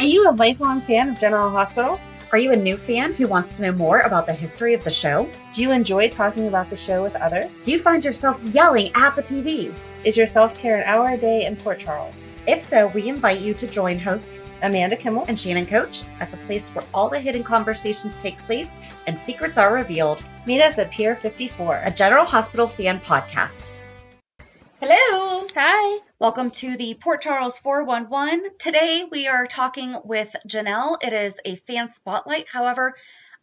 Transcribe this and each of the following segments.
Are you a lifelong fan of General Hospital? Are you a new fan who wants to know more about the history of the show? Do you enjoy talking about the show with others? Do you find yourself yelling at the TV? Is your self-care an hour a day in Port Charles? If so, we invite you to join hosts Amanda Kimmel and Shannon Coach at the place where all the hidden conversations take place and secrets are revealed. Meet us at Pier 54, a General Hospital fan podcast. Hello. Hi. Welcome to the Port Charles 411. Today we are talking with Janelle. It is a fan spotlight. However,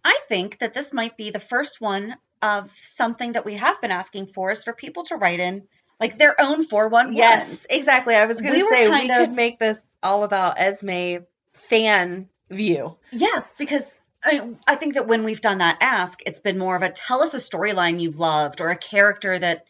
I think that this might be the first one of something that we have been asking for is for people to write in like their own 411. Yes, exactly. I was going to say we could make this all about Esme fan view. Yes, because I think that when we've done that ask, it's been more of a tell us a storyline you've loved or a character that,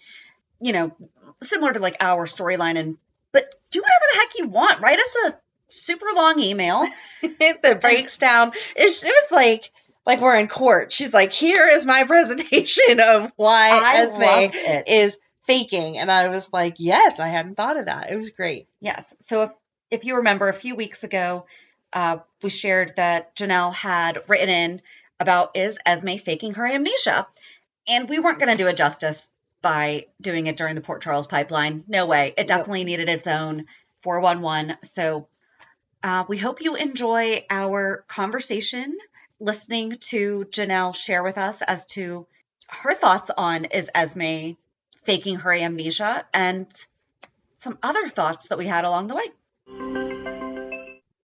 you know, similar to like our storyline, but do whatever the heck you want. Write us a super long email that breaks down. It was like we're in court. She's like, here is my presentation of why Esme is faking. And I was like, yes, I hadn't thought of that. It was great. Yes. So if you remember a few weeks ago, we shared that Janelle had written in about is Esme faking her amnesia? And we weren't going to do it justice by doing it during the Port Charles pipeline. No way. It definitely needed its own 411. So we hope you enjoy our conversation, listening to Janelle share with us as to her thoughts on is Esme faking her amnesia and some other thoughts that we had along the way.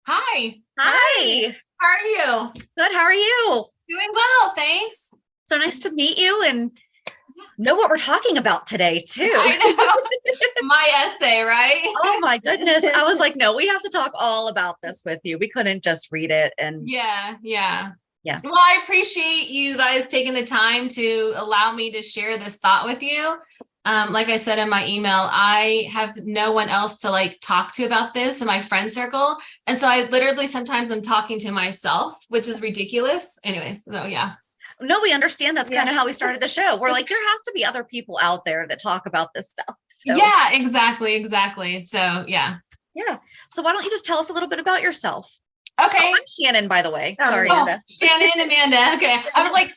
Hi. Hi. How are you? Good. How are you? Doing well, thanks. So nice to meet you and know what we're talking about today, too. I know. My essay, right? Oh, my goodness. I was like, no, we have to talk all about this with you. We couldn't just read it. And Yeah. Well, I appreciate you guys taking the time to allow me to share this thought with you. Like I said in my email, I have no one else to talk to about this in my friend circle. And so I literally sometimes I'm talking to myself, which is ridiculous. Anyways, so yeah. No, we understand. That's kind of how we started the show. We're like, there has to be other people out there that talk about this stuff. So. Yeah, exactly. So, yeah. Yeah. So why don't you just tell us a little bit about yourself? Okay. Oh, I'm Shannon, by the way. Sorry, Amanda. Shannon and Amanda. Okay. I was like,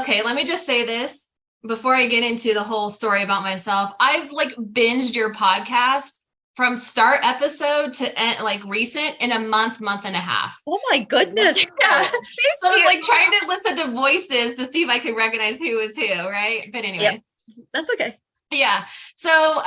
okay, let me just say this before I get into the whole story about myself. I've binged your podcast from start episode to end, recent in a month and a half. Oh my goodness. Yeah. So I was trying to listen to voices to see if I could recognize who was who, right? But anyways. Yep. That's okay. Yeah. So,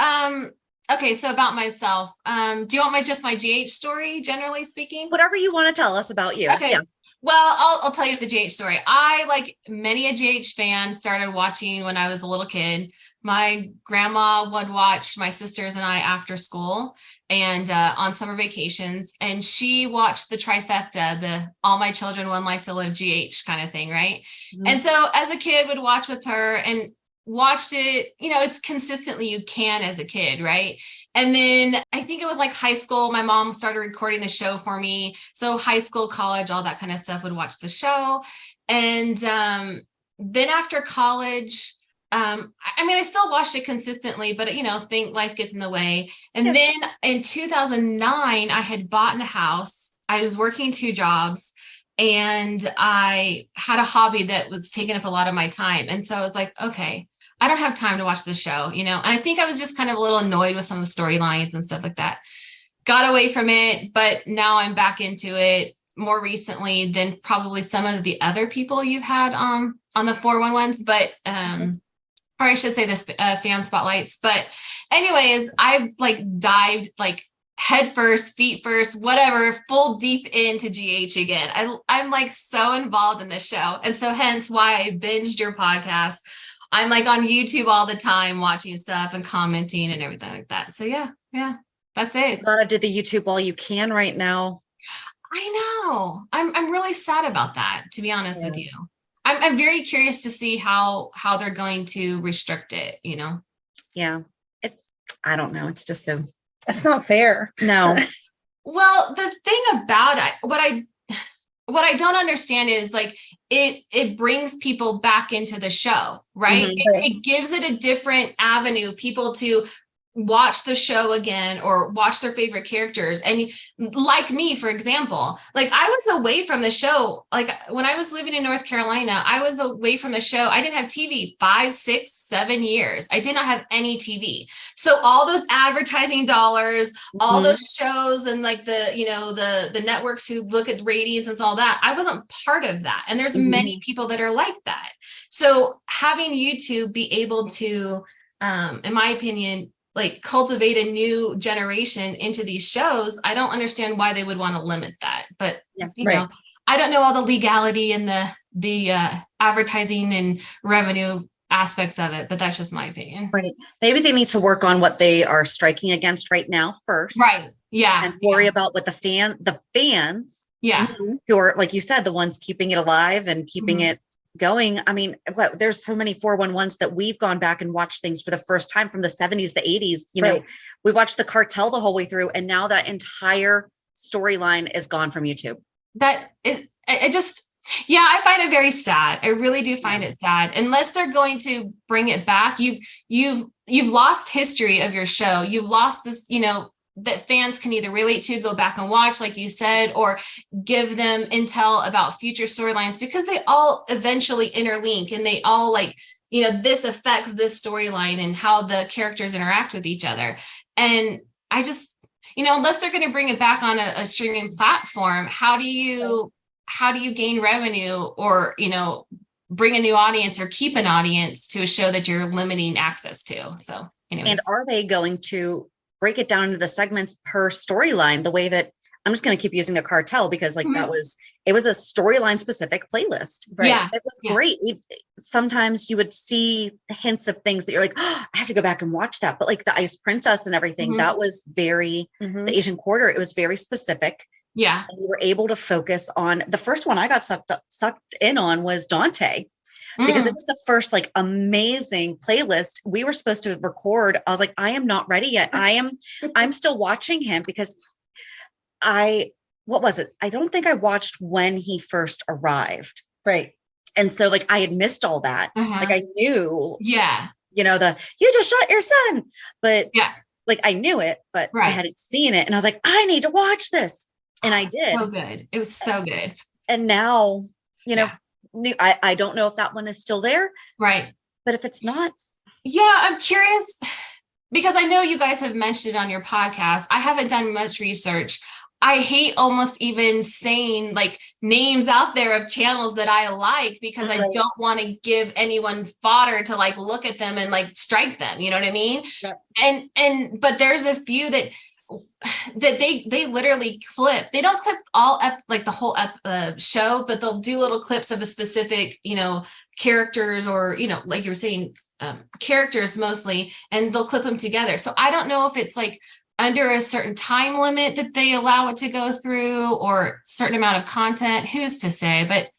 okay. So about myself, do you want my GH story, generally speaking? Whatever you want to tell us about you. Okay. Yeah. Well, I'll tell you the GH story. I, like many a GH fan, started watching when I was a little kid. My grandma would watch my sisters and I after school and on summer vacations. And she watched the trifecta, the All My Children, One Life to Live GH kind of thing, right? Mm-hmm. And so as a kid would watch with her and watched it, as consistently you can as a kid, right? And then I think it was high school, my mom started recording the show for me. So high school, college, all that kind of stuff, would watch the show. And then after college, I still watched it consistently, but think life gets in the way. And then in 2009, I had bought a house. I was working 2 jobs and I had a hobby that was taking up a lot of my time. And so I was like, okay, I don't have time to watch the show, and I think I was just kind of a little annoyed with some of the storylines and stuff like that. Got away from it, but now I'm back into it more recently than probably some of the other people you've had on the 411s, but or I should say this fan spotlights. But anyways, I've dived head first, feet first, whatever, full deep into GH again. I'm so involved in this show. And so hence why I binged your podcast. I'm on YouTube all the time, watching stuff and commenting and everything like that. So yeah, that's it. You gotta do the YouTube while you can right now. I know. I'm really sad about that, to be honest with you. I'm very curious to see how they're going to restrict it, Yeah. I don't know. It's just so. It's not fair. No. Well, the thing about it, what I don't understand is it brings people back into the show, right? Mm-hmm. It gives it a different avenue, people to watch the show again or watch their favorite characters. And like me, for example, like I was away from the show. Like when I was living in North Carolina, I was away from the show. I didn't have TV 5, 6, 7 years. I did not have any TV. So all those advertising dollars, all those shows and like the networks who look at ratings and all that, I wasn't part of that. And there's many people that are like that. So having YouTube be able to, in my opinion, like cultivate a new generation into these shows, I don't understand why they would want to limit that. But you know, I don't know all the legality and the advertising and revenue aspects of it, but that's just my opinion. Right. Maybe they need to work on what they are striking against right now first. Right. Yeah. And worry about what the fans, who are, like you said, the ones keeping it alive and keeping it going. I mean, there's so many 411s that we've gone back and watched things for the first time from the 70s, the 80s. You know, we watched the cartel the whole way through, and now that entire storyline is gone from YouTube. I find it very sad. I really do find it sad. Unless they're going to bring it back, you've lost history of your show. You've lost this, you know, that fans can either relate to, go back and watch, like you said, or give them intel about future storylines, because they all eventually interlink and they all, like, you know, this affects this storyline and how the characters interact with each other. And I just, you know, unless they're going to bring it back on a streaming platform, how do you gain revenue or, you know, bring a new audience or keep an audience to a show that you're limiting access to? So anyways. And are they going to break it down into the segments per storyline, the way that I'm just going to keep using a cartel because like it was a storyline specific playlist. Right. Yeah. It was great. Sometimes you would see hints of things that you're like, oh, I have to go back and watch that. But like the Ice Princess and everything, that was very, the Asian Quarter, it was very specific. Yeah. And we were able to focus on the first one I got sucked in on was Dante. Because it was the first like amazing playlist we were supposed to record. I was like, I am not ready yet. I'm still watching him because what was it? I don't think I watched when he first arrived. Right. And so like I had missed all that. Like I knew, you know, you just shot your son, but like I knew it, but I hadn't seen it. And I was like, I need to watch this. And I did. So good. It was so good. And now, you know, I don't know if that one is still there. Right. But if it's not. Yeah, I'm curious because I know you guys have mentioned it on your podcast. I haven't done much research. I hate almost even saying like names out there of channels that I like because I don't want to give anyone fodder to like look at them and like strike them. You know what I mean? Yeah. But there's a few that they literally clip. They don't clip like the whole show, but they'll do little clips of a specific, you know, characters or, you know, like you were saying, characters mostly, and they'll clip them together. So I don't know if it's like under a certain time limit that they allow it to go through or certain amount of content. Who's to say? But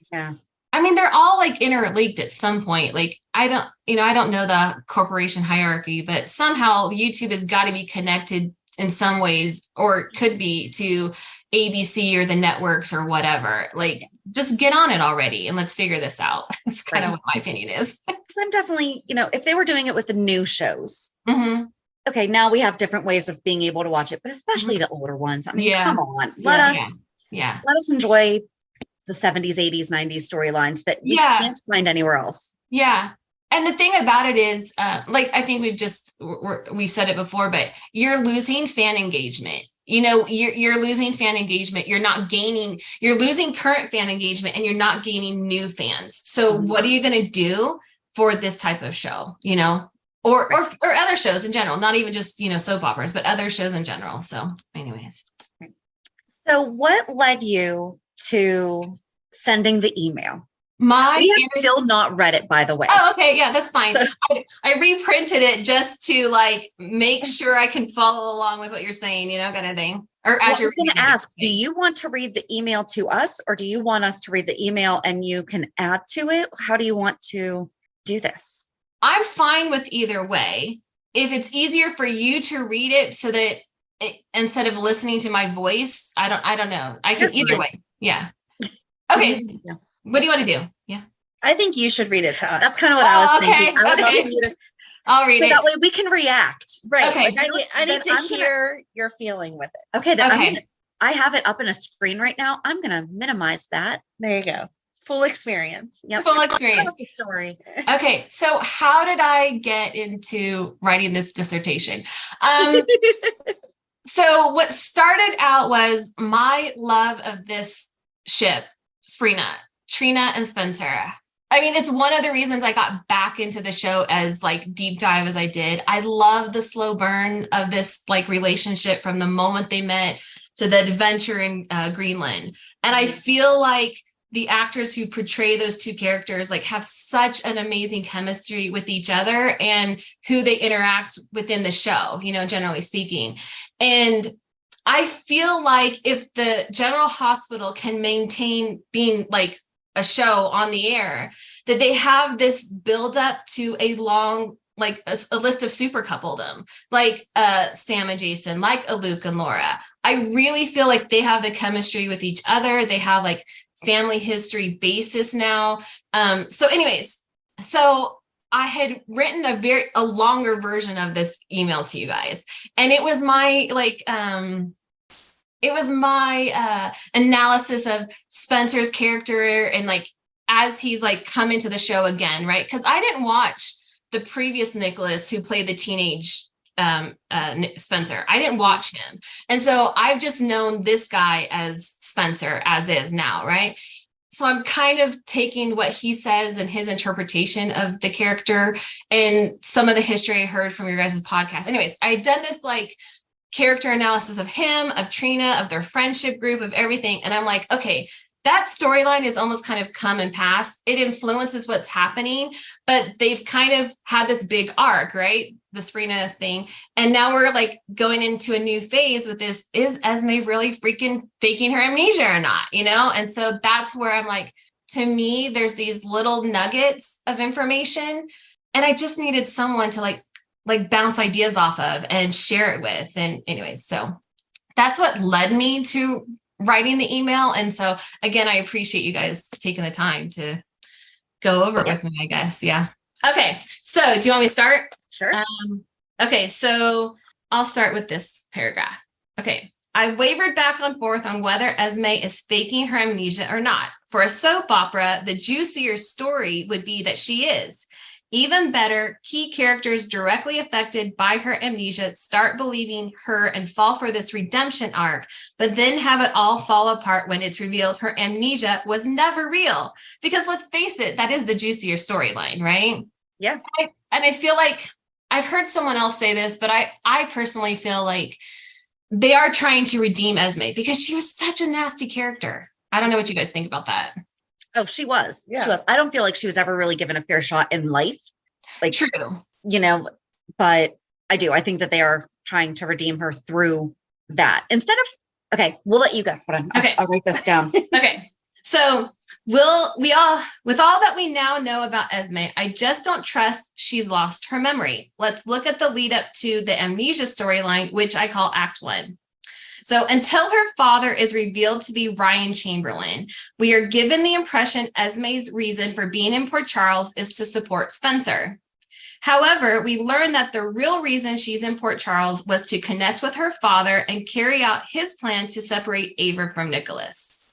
I mean, they're all like interlinked at some point. Like I don't know the corporation hierarchy, but somehow YouTube has got to be connected in some ways, or could be to ABC or the networks or whatever. Like just get on it already and let's figure this out. That's kind of what my opinion is. Because I'm definitely, you know, if they were doing it with the new shows, okay, now we have different ways of being able to watch it, but especially the older ones. I mean, come on, let us enjoy the 70s, 80s, 90s storylines that we can't find anywhere else. Yeah. And the thing about it is, like, I think we've said it before, but you're losing fan engagement. You know, you're losing fan engagement. You're losing current fan engagement and you're not gaining new fans. So what are you going to do for this type of show, you know, or other shows in general, not even just, you know, soap operas, but other shows in general. So anyways. So what led you to sending the email? We have still not read it, by the way. Oh, okay. Yeah, that's fine. I reprinted it just to like make sure I can follow along with what you're saying, you know, kind of thing. Or as I was going to ask, do you want to read the email to us or do you want us to read the email and you can add to it? How do you want to do this? I'm fine with either way. If it's easier for you to read it so that instead of listening to my voice, I don't know. I can either way. Yeah. Okay. Yeah. What do you want to do? Yeah. I think you should read it to us. That's kind of what I was thinking. I would love for you to I'll read so it. that way we can react. Right. Okay. Like I need to hear your feeling with it. Okay. Okay. I have it up in a screen right now. I'm going to minimize that. There you go. Full experience. Yep. Full Tell experience. us the story. Okay, so how did I get into writing this dissertation? So what started out was my love of this ship, Sprina, Trina and Spencer. I mean, it's one of the reasons I got back into the show as like deep dive as I did. I love the slow burn of this like relationship from the moment they met to the adventure in Greenland. And I feel like the actors who portray those two characters like have such an amazing chemistry with each other and who they interact within the show, you know, generally speaking. And I feel like if the General Hospital can maintain being like a show on the air, that they have this build up to a long, like a list of super coupledom, like Sam and Jason, like a Luke and Laura. I really feel like they have the chemistry with each other. They have like family history basis now. So anyways, so I had written a longer version of this email to you guys. And it was my analysis of Spencer's character and like, as he's like come into the show again, right? Because I didn't watch the previous Nicholas who played the teenage Spencer. I didn't watch him. And so I've just known this guy as Spencer as is now, right? So I'm kind of taking what he says and his interpretation of the character and some of the history I heard from your guys' podcast. Anyways, I had done this like character analysis of him, of Trina, of their friendship group, of everything. And I'm like, okay, that storyline is almost kind of come and pass. It influences what's happening, but they've kind of had this big arc, right? The Sprina thing. And now we're like going into a new phase with this. Is Esme really freaking faking her amnesia or not? You know? And so that's where I'm like, to me, there's these little nuggets of information. And I just needed someone to like bounce ideas off of and share it with. And anyways, so that's what led me to writing the email. And so again, I appreciate you guys taking the time to go over it with me, I guess. Yeah. Okay. So do you want me to start? Sure. Okay. So I'll start with this paragraph. Okay. I wavered back and forth on whether Esme is faking her amnesia or not. For a soap opera, the juicier story would be that she is. Even better, key characters directly affected by her amnesia start believing her and fall for this redemption arc, but then have it all fall apart when it's revealed her amnesia was never real. Because let's face it, that is the juicier storyline, right? Yeah. And I feel like I've heard someone else say this, but I personally feel like they are trying to redeem Esme because she was such a nasty character. I don't know what you guys think about that. Oh, she was. Yeah. She was. I don't feel like she was ever really given a fair shot in life. Like, true. You know, but I do. I think that they are trying to redeem her through that. Instead of, okay, we'll let you go. Hold on. Okay. I'll write this down. Okay. So with all that we now know about Esme, I just don't trust she's lost her memory. Let's look at the lead up to the amnesia storyline, which I call Act 1. So until her father is revealed to be Ryan Chamberlain, we are given the impression Esme's reason for being in Port Charles is to support Spencer. However, we learn that the real reason she's in Port Charles was to connect with her father and carry out his plan to separate Ava from Nicholas.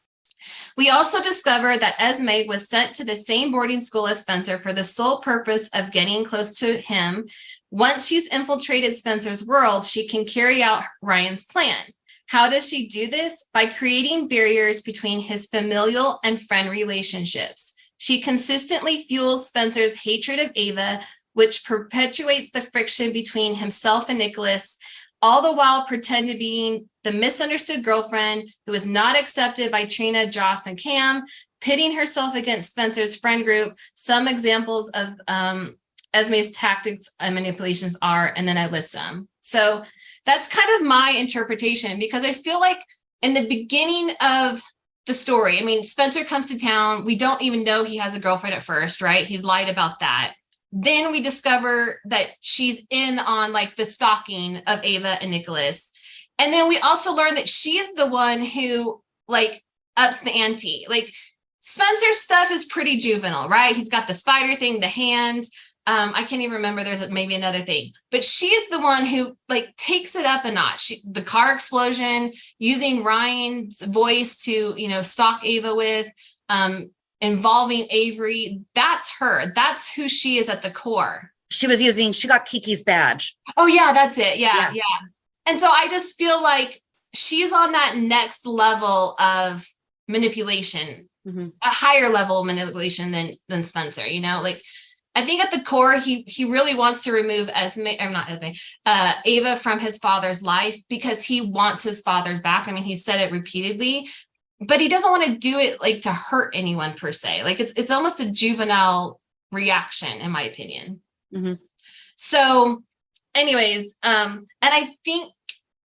We also discover that Esme was sent to the same boarding school as Spencer for the sole purpose of getting close to him. Once she's infiltrated Spencer's world, she can carry out Ryan's plan. How does she do this? By creating barriers between his familial and friend relationships. She consistently fuels Spencer's hatred of Ava, which perpetuates the friction between himself and Nicholas, all the while pretending being the misunderstood girlfriend who is not accepted by Trina, Joss, and Cam, pitting herself against Spencer's friend group. Some examples of Esme's tactics and manipulations are, and then I list some. So that's kind of my interpretation, because I feel like in the beginning of the story, I mean, Spencer comes to town. We don't even know he has a girlfriend at first, right? He's lied about that. Then we discover that she's in on like the stalking of Ava and Nicholas. And then we also learn that she's the one who like ups the ante. Like Spencer's stuff is pretty juvenile, right? He's got the spider thing, the hand. I can't even remember. There's maybe another thing, but she's the one who like takes it up a notch. The car explosion, using Ryan's voice to, stalk Ava with, involving Avery. That's her. That's who she is at the core. She got Kiki's badge. Oh yeah, that's it. Yeah. And so I just feel like she's on that next level of manipulation, a higher level of manipulation than Spencer, like, I think at the core, he really wants to remove Ava from his father's life because he wants his father back. I mean, he said it repeatedly, but he doesn't want to do it like to hurt anyone per se. Like it's almost a juvenile reaction, in my opinion. So anyways, and I think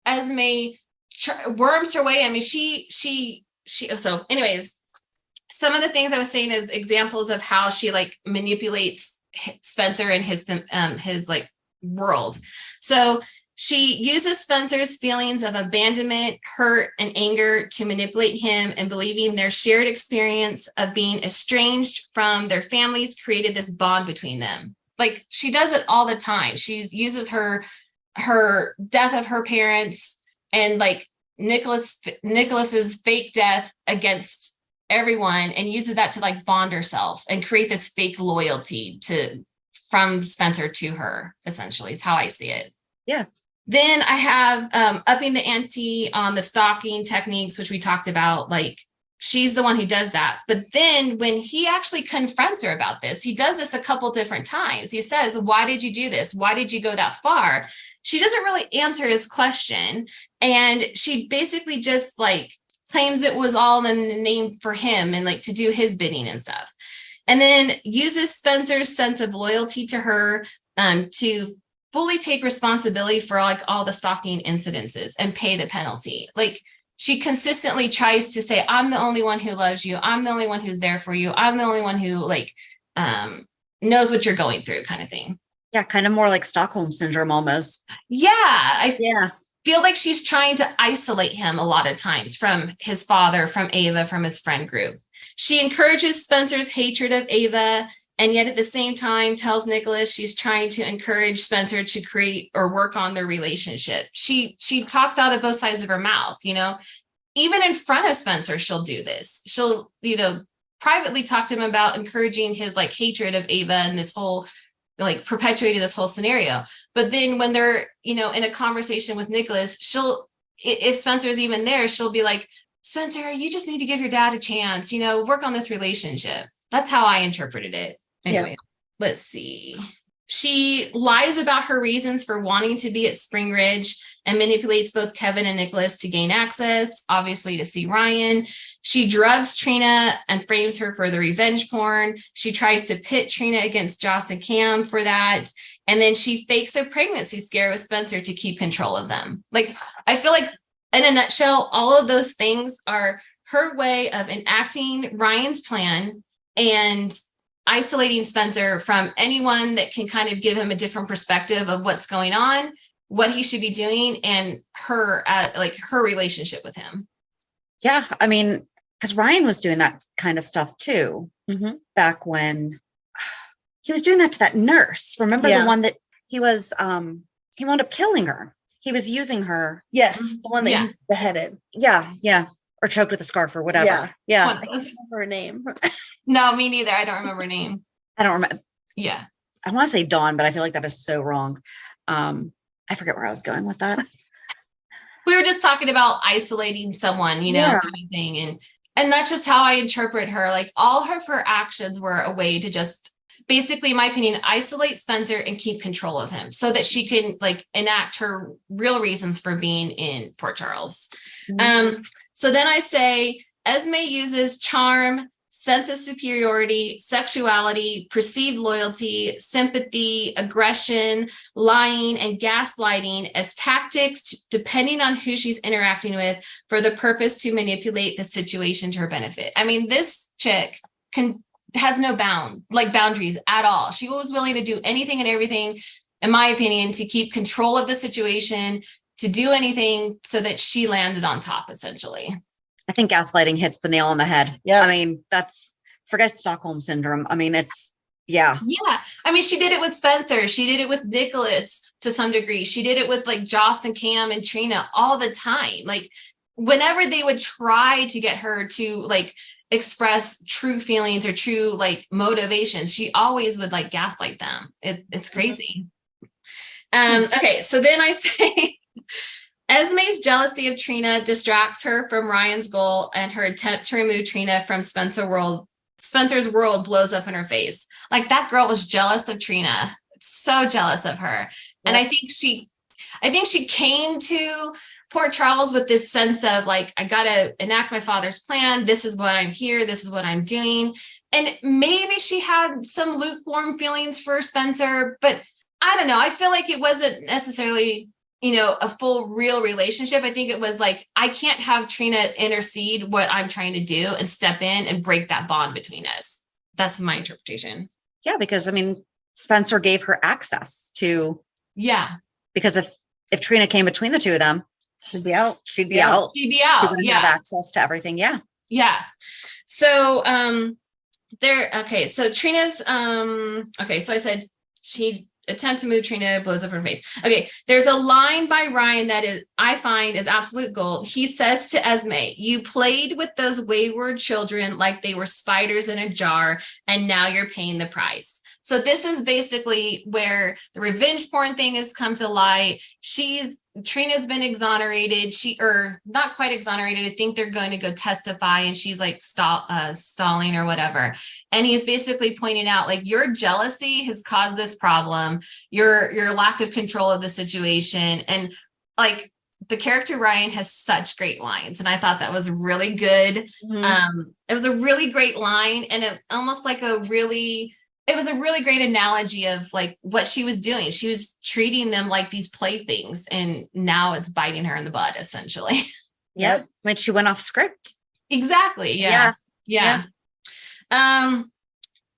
Esme worms her way. I mean, so anyways, some of the things I was saying is examples of how she like manipulates Spencer and his like world. So she uses Spencer's feelings of abandonment, hurt, and anger to manipulate him, and believing their shared experience of being estranged from their families created this bond between them. Like she does it all the time. She uses her death of her parents and like Nicholas's fake death against everyone, and uses that to like bond herself and create this fake loyalty from Spencer to her, essentially is how I see it. Yeah. Then I have upping the ante on the stalking techniques, which we talked about. Like she's the one who does that. But then when he actually confronts her about this, he does this a couple different times. He says, why did you do this? Why did you go that far? She doesn't really answer his question. And she basically just like claims it was all in the name for him and like to do his bidding and stuff. And then uses Spencer's sense of loyalty to her to fully take responsibility for like all the stalking incidences and pay the penalty. Like she consistently tries to say, I'm the only one who loves you. I'm the only one who's there for you. I'm the only one who like knows what you're going through, kind of thing. Yeah, kind of more like Stockholm syndrome almost. Yeah. I feel like she's trying to isolate him a lot of times from his father, from Ava, from his friend group. She encourages Spencer's hatred of Ava, and yet at the same time tells Nicholas she's trying to encourage Spencer to create or work on their relationship. She talks out of both sides of her mouth, even in front of Spencer, she'll do this. She'll, privately talk to him about encouraging his like hatred of Ava and this whole like perpetuating this whole scenario. But then when they're, in a conversation with Nicholas, if Spencer's even there, she'll be like, Spencer, you just need to give your dad a chance, work on this relationship. That's how I interpreted it. Anyway, Let's see. She lies about her reasons for wanting to be at Spring Ridge and manipulates both Kevin and Nicholas to gain access, obviously to see Ryan. She drugs Trina and frames her for the revenge porn. She tries to pit Trina against Joss and Cam for that. And then she fakes a pregnancy scare with Spencer to keep control of them. Like, I feel like in a nutshell, all of those things are her way of enacting Ryan's plan and isolating Spencer from anyone that can kind of give him a different perspective of what's going on, what he should be doing, and her relationship with him. Yeah, I mean, because Ryan was doing that kind of stuff too, back when he was doing that to that nurse. Remember the one that he wound up killing her. He was using her. Yes, the one that he beheaded. Yeah. Or choked with a scarf or whatever. Yeah. I don't remember her name. No, me neither. I don't remember her name. I don't remember. Yeah. I want to say Dawn, but I feel like that is so wrong. I forget where I was going with that. We were just talking about isolating someone, kind of thing. And that's just how I interpret her. Like all of her actions were a way to just basically, in my opinion, isolate Spencer and keep control of him so that she can like enact her real reasons for being in Port Charles. So then I say Esme uses charm, sense of superiority, sexuality, perceived loyalty, sympathy, aggression, lying, and gaslighting as tactics, depending on who she's interacting with, for the purpose to manipulate the situation to her benefit. I mean, this chick has no boundaries at all. She was willing to do anything and everything, in my opinion, to keep control of the situation, to do anything so that she landed on top, essentially. I think gaslighting hits the nail on the head. Yeah. I mean, forget Stockholm syndrome. I mean, it's Yeah. Yeah. I mean, she did it with Spencer. She did it with Nicholas to some degree. She did it with like Joss and Cam and Trina all the time. Like whenever they would try to get her to like express true feelings or true like motivations, she always would like gaslight them. It's crazy. Okay. So then I say Esme's jealousy of Trina distracts her from Ryan's goal, and her attempt to remove Trina from Spencer's world blows up in her face. Like that girl was jealous of Trina, so jealous of her. Yep. And I think she came to Port Charles with this sense of like, I gotta enact my father's plan. This is what I'm here. This is what I'm doing. And maybe she had some lukewarm feelings for Spencer, but I don't know. I feel like it wasn't necessarily, a full real relationship. I think it was like, I can't have Trina intercede what I'm trying to do and step in and break that bond between us. That's my interpretation. Yeah, because I mean, Spencer gave her access to. Yeah. Because if Trina came between the two of them, she'd be out. She'd be out. She wouldn't have access to everything. Yeah. Yeah. So so Trina's so I said she attempt to move Trina, blows up her face. Okay, there's a line by Ryan that I find is absolute gold. He says to Esme, "You played with those wayward children like they were spiders in a jar, and now you're paying the price." So this is basically where the revenge porn thing has come to light. Trina's been exonerated. Not quite exonerated. I think they're going to go testify, and she's like stalling or whatever. And he's basically pointing out like your jealousy has caused this problem. Your lack of control of the situation, and like the character Ryan has such great lines, and I thought that was really good. Mm-hmm. It was a really great line, and it almost like it was a really great analogy of like what she was doing. She was treating them like these playthings, and now it's biting her in the butt, essentially. Yep. When she went off script. Exactly. Yeah.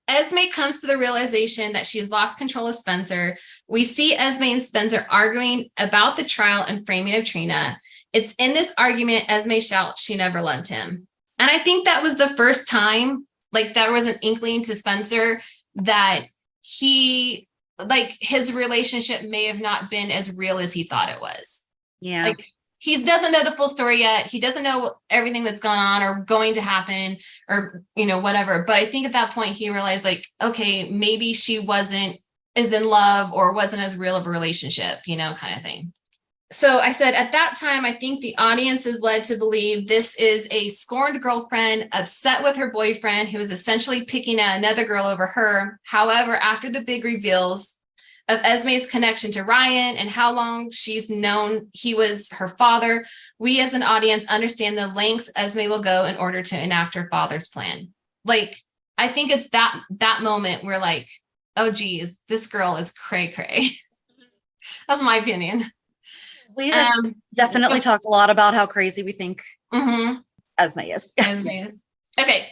Esme comes to the realization that she's lost control of Spencer. We see Esme and Spencer arguing about the trial and framing of Trina. It's in this argument Esme shouts she never loved him. And I think that was the first time like there was an inkling to Spencer that his relationship may have not been as real as he thought it was. Yeah. Like he doesn't know the full story yet. He doesn't know everything that's gone on or going to happen or, whatever. But I think at that point he realized like, okay, maybe she wasn't as in love or wasn't as real of a relationship, kind of thing. So I said at that time, I think the audience is led to believe this is a scorned girlfriend upset with her boyfriend who is essentially picking at another girl over her. However, after the big reveals of Esme's connection to Ryan and how long she's known he was her father, we as an audience understand the lengths Esme will go in order to enact her father's plan. Like, I think it's that moment where like, oh geez, this girl is cray cray. That's my opinion. We definitely talked a lot about how crazy we think Esme is. Okay.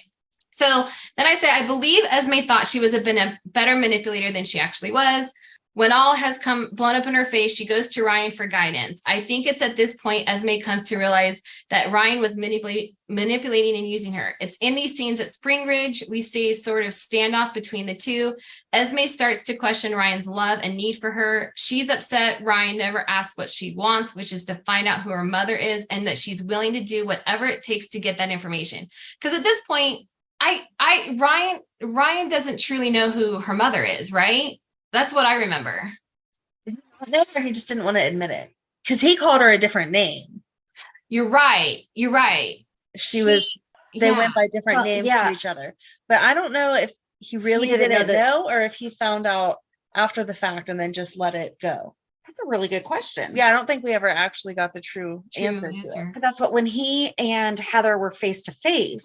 So then I say, I believe Esme thought she was been a better manipulator than she actually was. When all has come blown up in her face, she goes to Ryan for guidance. I think it's at this point Esme comes to realize that Ryan was manipulating and using her. It's in these scenes at Spring Ridge. We see sort of standoff between the two. Esme starts to question Ryan's love and need for her. She's upset Ryan never asked what she wants, which is to find out who her mother is and that she's willing to do whatever it takes to get that information. Because at this point, Ryan doesn't truly know who her mother is, right? That's what I remember. No, he just didn't want to admit it because he called her a different name. You're right. They went by different names to each other. But I don't know if he really didn't know or if he found out after the fact and then just let it go. That's a really good question. Yeah, I don't think we ever actually got the true answer to it. Because that's what, when he and Heather were face to face,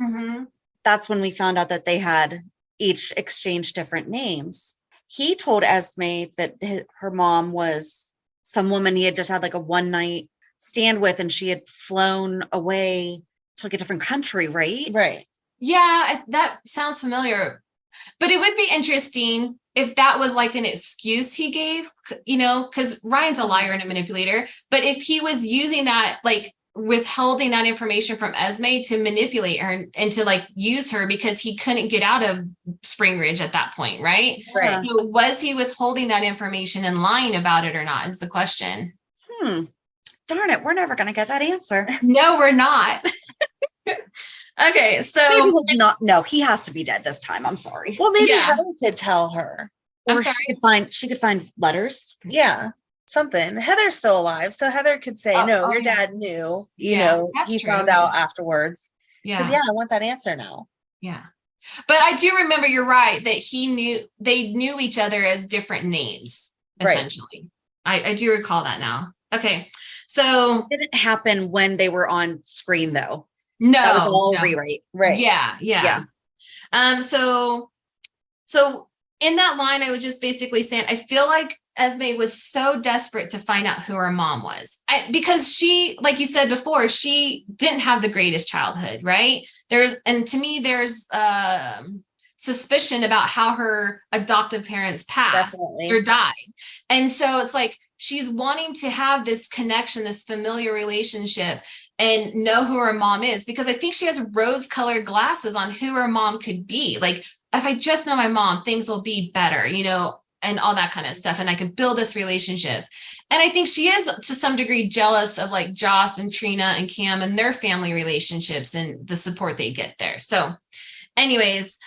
that's when we found out that they had each exchanged different names. He told Esme that her mom was some woman he had just had like a one night stand with, and she had flown away to like a different country, right? Right. Yeah, that sounds familiar. But it would be interesting if that was like an excuse he gave, because Ryan's a liar and a manipulator. But if he was using that, like withholding that information from Esme to manipulate her and to like use her because he couldn't get out of Spring Ridge at that point, right? Right. So was he withholding that information and lying about it or not is the question. Darn it, we're never going to get that answer. No, we're not. Okay, so No, he has to be dead this time. I'm sorry. Well, maybe Yeah. Heather could tell her. Or she could find letters. Yeah, something. Heather's still alive, so Heather could say, "No, your dad knew. That's he true. found out afterwards." Because yeah, I want that answer now. yeah. But I do remember you're right that they knew each other as different names, essentially. Right. I do recall that now. Okay, so it didn't happen when they were on screen though. No, that was all rewrite. Right. Yeah. So in that line, I was just basically saying, I feel like Esme was so desperate to find out who her mom was because she, like you said before, she didn't have the greatest childhood, right? To me, there's suspicion about how her adoptive parents passed or died. And so it's like, she's wanting to have this connection, this familiar relationship and know who her mom is, because I think she has rose-colored glasses on who her mom could be. Like, if I just know my mom, things will be better, and all that kind of stuff. And I can build this relationship. And I think she is to some degree jealous of like Joss and Trina and Cam and their family relationships and the support they get there. So anyways,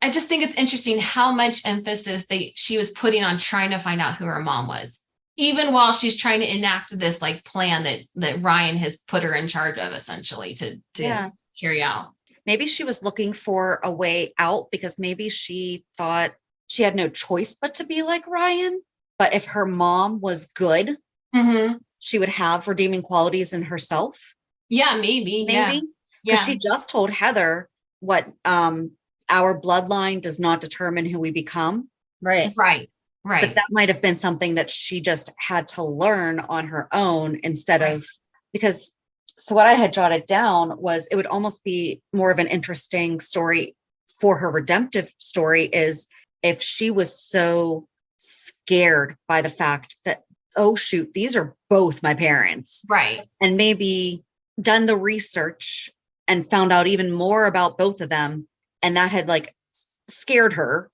I just think it's interesting how much emphasis she was putting on trying to find out who her mom was, even while she's trying to enact this like plan that Ryan has put her in charge of essentially to carry out. Maybe she was looking for a way out because maybe she thought she had no choice but to be like Ryan. But if her mom was good, she would have redeeming qualities in herself. Yeah, maybe. Because she just told Heather what our bloodline does not determine who we become. Right. But that might have been something that she just had to learn on her own instead of, because so what I had jotted down was it would almost be more of an interesting story for her redemptive story is if she was so scared by the fact that, oh, shoot, these are both my parents. Right. And maybe done the research and found out even more about both of them. And that had like scared her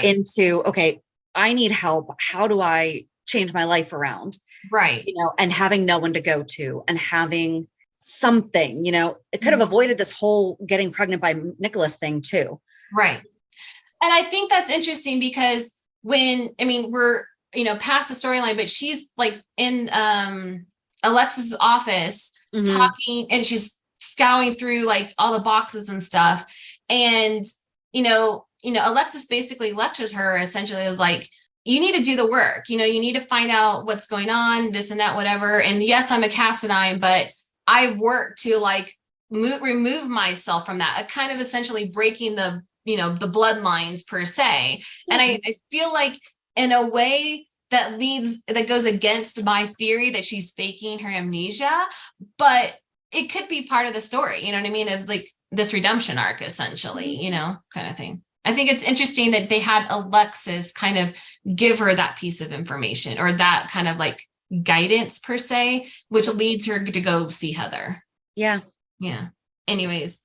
into, okay, I need help. How do I change my life around? Right. And having no one to go to and having something, it could have avoided this whole getting pregnant by Nicholas thing too. Right. And I think that's interesting because we're, past the storyline, but she's like in Alexis's office talking and she's scouring through like all the boxes and stuff. And, Alexis basically lectures her essentially as like, you need to do the work, you need to find out what's going on, this and that, whatever. And yes, I'm a Cassadine, but I've worked to like remove myself from that, kind of essentially breaking the bloodlines per se. And I feel like in a way that goes against my theory that she's faking her amnesia, but it could be part of the story, you know what I mean? Of like this redemption arc, essentially, kind of thing. I think it's interesting that they had Alexis kind of give her that piece of information or that kind of like guidance per se, which leads her to go see Heather. Yeah. Anyways.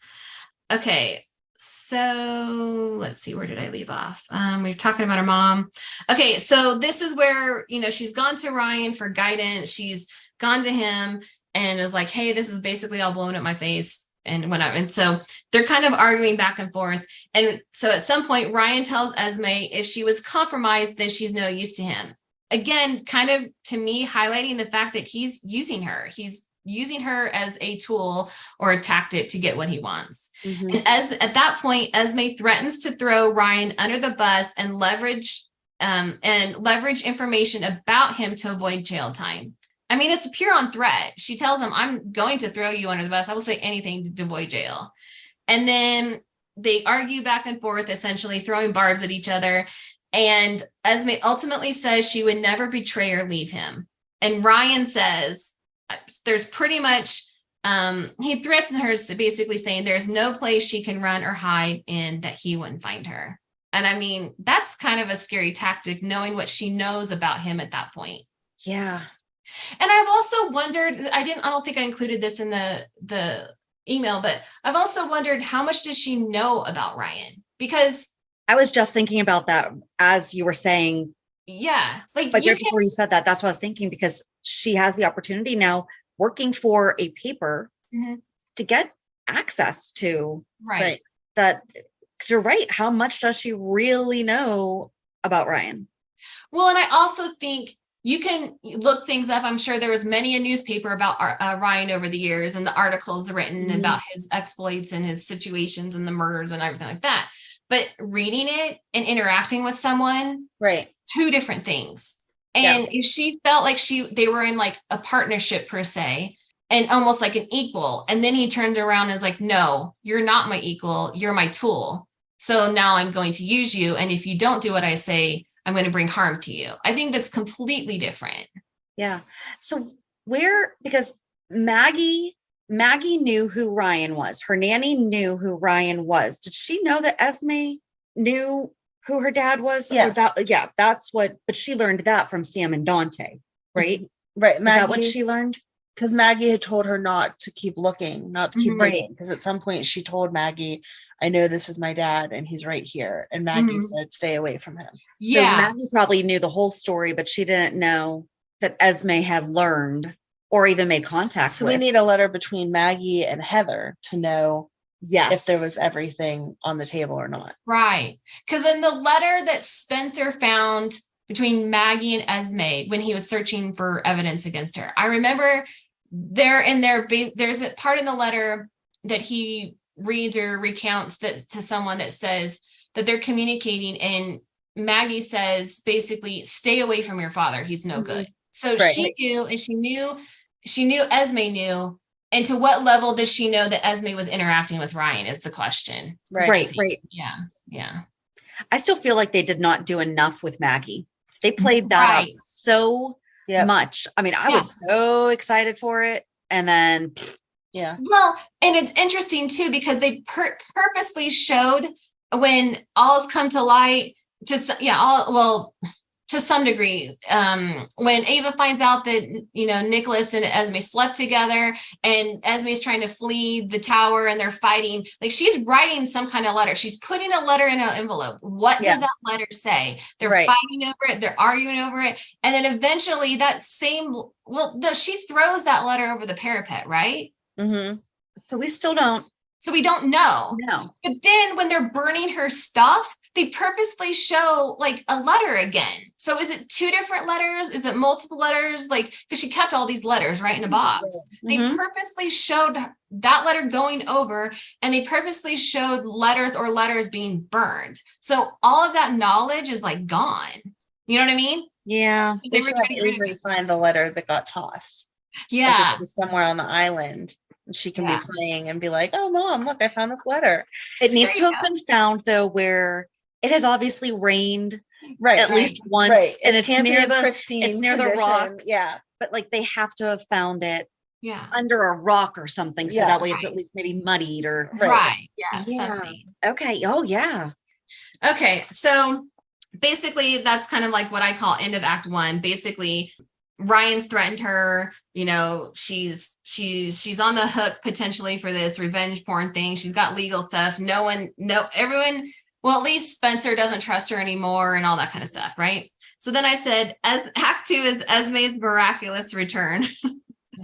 Okay. So let's see, where did I leave off? We were talking about her mom. Okay. So this is where, she's gone to Ryan for guidance. She's gone to him and is like, hey, this is basically all blown up my face and whatever. And so they're kind of arguing back and forth. And so at some point, Ryan tells Esme if she was compromised, then she's no use to him. Again, kind of to me, highlighting the fact that he's using her. He's using her as a tool or a tactic to get what he wants. And at that point, Esme threatens to throw Ryan under the bus and leverage information about him to avoid jail time. I mean, it's a pure on threat. She tells him, I'm going to throw you under the bus. I will say anything to avoid jail. And then they argue back and forth, essentially throwing barbs at each other. And Esme ultimately says she would never betray or leave him. And Ryan says, there's pretty much, he threatened her basically saying there's no place she can run or hide in that he wouldn't find her. And I mean, that's kind of a scary tactic, knowing what she knows about him at that point. Yeah. And I've also wondered, I don't think I included this in the email, but I've also wondered how much does she know about Ryan? Because I was just thinking about that as you were saying, yeah, like but you right before you said that, that's what I was thinking, because she has the opportunity now working for a paper Mhm. to get access to Right. that. 'Cause you're right. How much does she really know about Ryan? Well, and I also think you can look things up. I'm sure there was many a newspaper about Ryan over the years, and the articles written about his exploits and his situations and the murders and everything like that. But reading it and interacting with someone, Right. two different things. And if she felt like they were in like a partnership per se, and almost like an equal, and then he turned around and was like, no, you're not my equal, you're my tool. So now I'm going to use you. And if you don't do what I say, I'm going to bring harm to you. I think that's completely different. Yeah. So because Maggie knew who Ryan was. Her nanny knew who Ryan was. Did she know that Esme knew who her dad was? Yes. That's what, but she learned that from Sam and Dante, right? Right. Maggie, is that what she learned? Because Maggie had told her not to keep looking, not to keep digging. Because at some point she told Maggie, I know this is my dad and he's right here. And Maggie said, stay away from him. Yeah. So Maggie probably knew the whole story, but she didn't know that Esme had learned or even made contact with. We need a letter between Maggie and Heather to know if there was everything on the table or not. Right. Because in the letter that Spencer found between Maggie and Esme when he was searching for evidence against her, I remember there's a part in the letter that he reads or recounts that to someone that says that they're communicating, and Maggie says basically, stay away from your father, he's no good. So she knew, and she knew Esme knew. And to what level did she know that Esme was interacting with Ryan is the question. Right. Yeah. I still feel like they did not do enough with Maggie. They played that up so much. I mean, I was so excited for it. And then, Well, and it's interesting too, because they purposely showed when all's come to light, to some degree, when Ava finds out that, Nicholas and Esme slept together and Esme is trying to flee the tower and they're fighting, like she's writing some kind of letter. She's putting a letter in an envelope. What does that letter say? They're fighting over it. They're arguing over it. And then eventually she throws that letter over the parapet, right? Mm-hmm. So we still don't. So we don't know. No. But then when they're burning her stuff, they purposely show like a letter again. So is it two different letters? Is it multiple letters? Like, because she kept all these letters right in a box. They purposely showed that letter going over, and they purposely showed letters being burned. So all of that knowledge is like gone. You know what I mean? Yeah. They were trying to Avery find the letter that got tossed. Yeah. Like it's just somewhere on the island. And she can be playing and be like, oh, Mom, look, I found this letter. It needs to have been found, though, where it has obviously rained at least once. And it's near the rocks. Yeah. But like they have to have found it under a rock or something. So that way it's at least maybe muddied or. Right. Yeah. Something. Okay. Oh, yeah. Okay. So basically that's kind of like what I call end of Act 1. Basically, Ryan's threatened her, she's on the hook potentially for this revenge porn thing. She's got legal stuff. Everyone, well, at least Spencer doesn't trust her anymore and all that kind of stuff, right? So then I said, as Act 2 is Esme's miraculous return.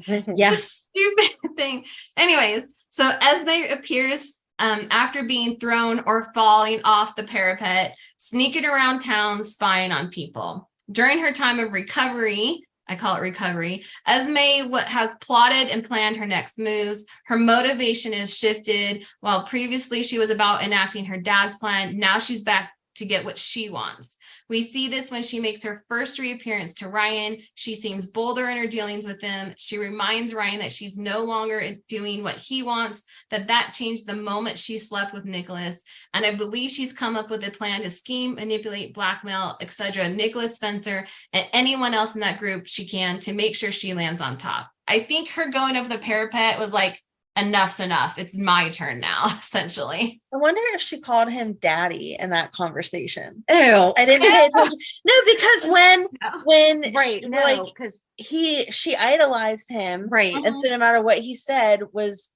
Yes. Stupid thing. Anyways, so Esme appears after being thrown or falling off the parapet, sneaking around town, spying on people. During her time of recovery, I call it recovery, Esme has plotted and planned her next moves. Her motivation is shifted. While previously she was about enacting her dad's plan, now she's back to get what she wants. We see this when she makes her first reappearance to Ryan. She seems bolder in her dealings with him. She reminds Ryan that she's no longer doing what he wants, that changed the moment she slept with Nicholas. And I believe she's come up with a plan to scheme, manipulate, blackmail, etc. Nicholas, Spencer, and anyone else in that group she can to make sure she lands on top. I think her going over the parapet was like enough's enough. It's my turn now, essentially. I wonder if she called him daddy in that conversation. Ew. I didn't pay attention. No, because when Right, no, like because she idolized him, right. and so no matter what he said was,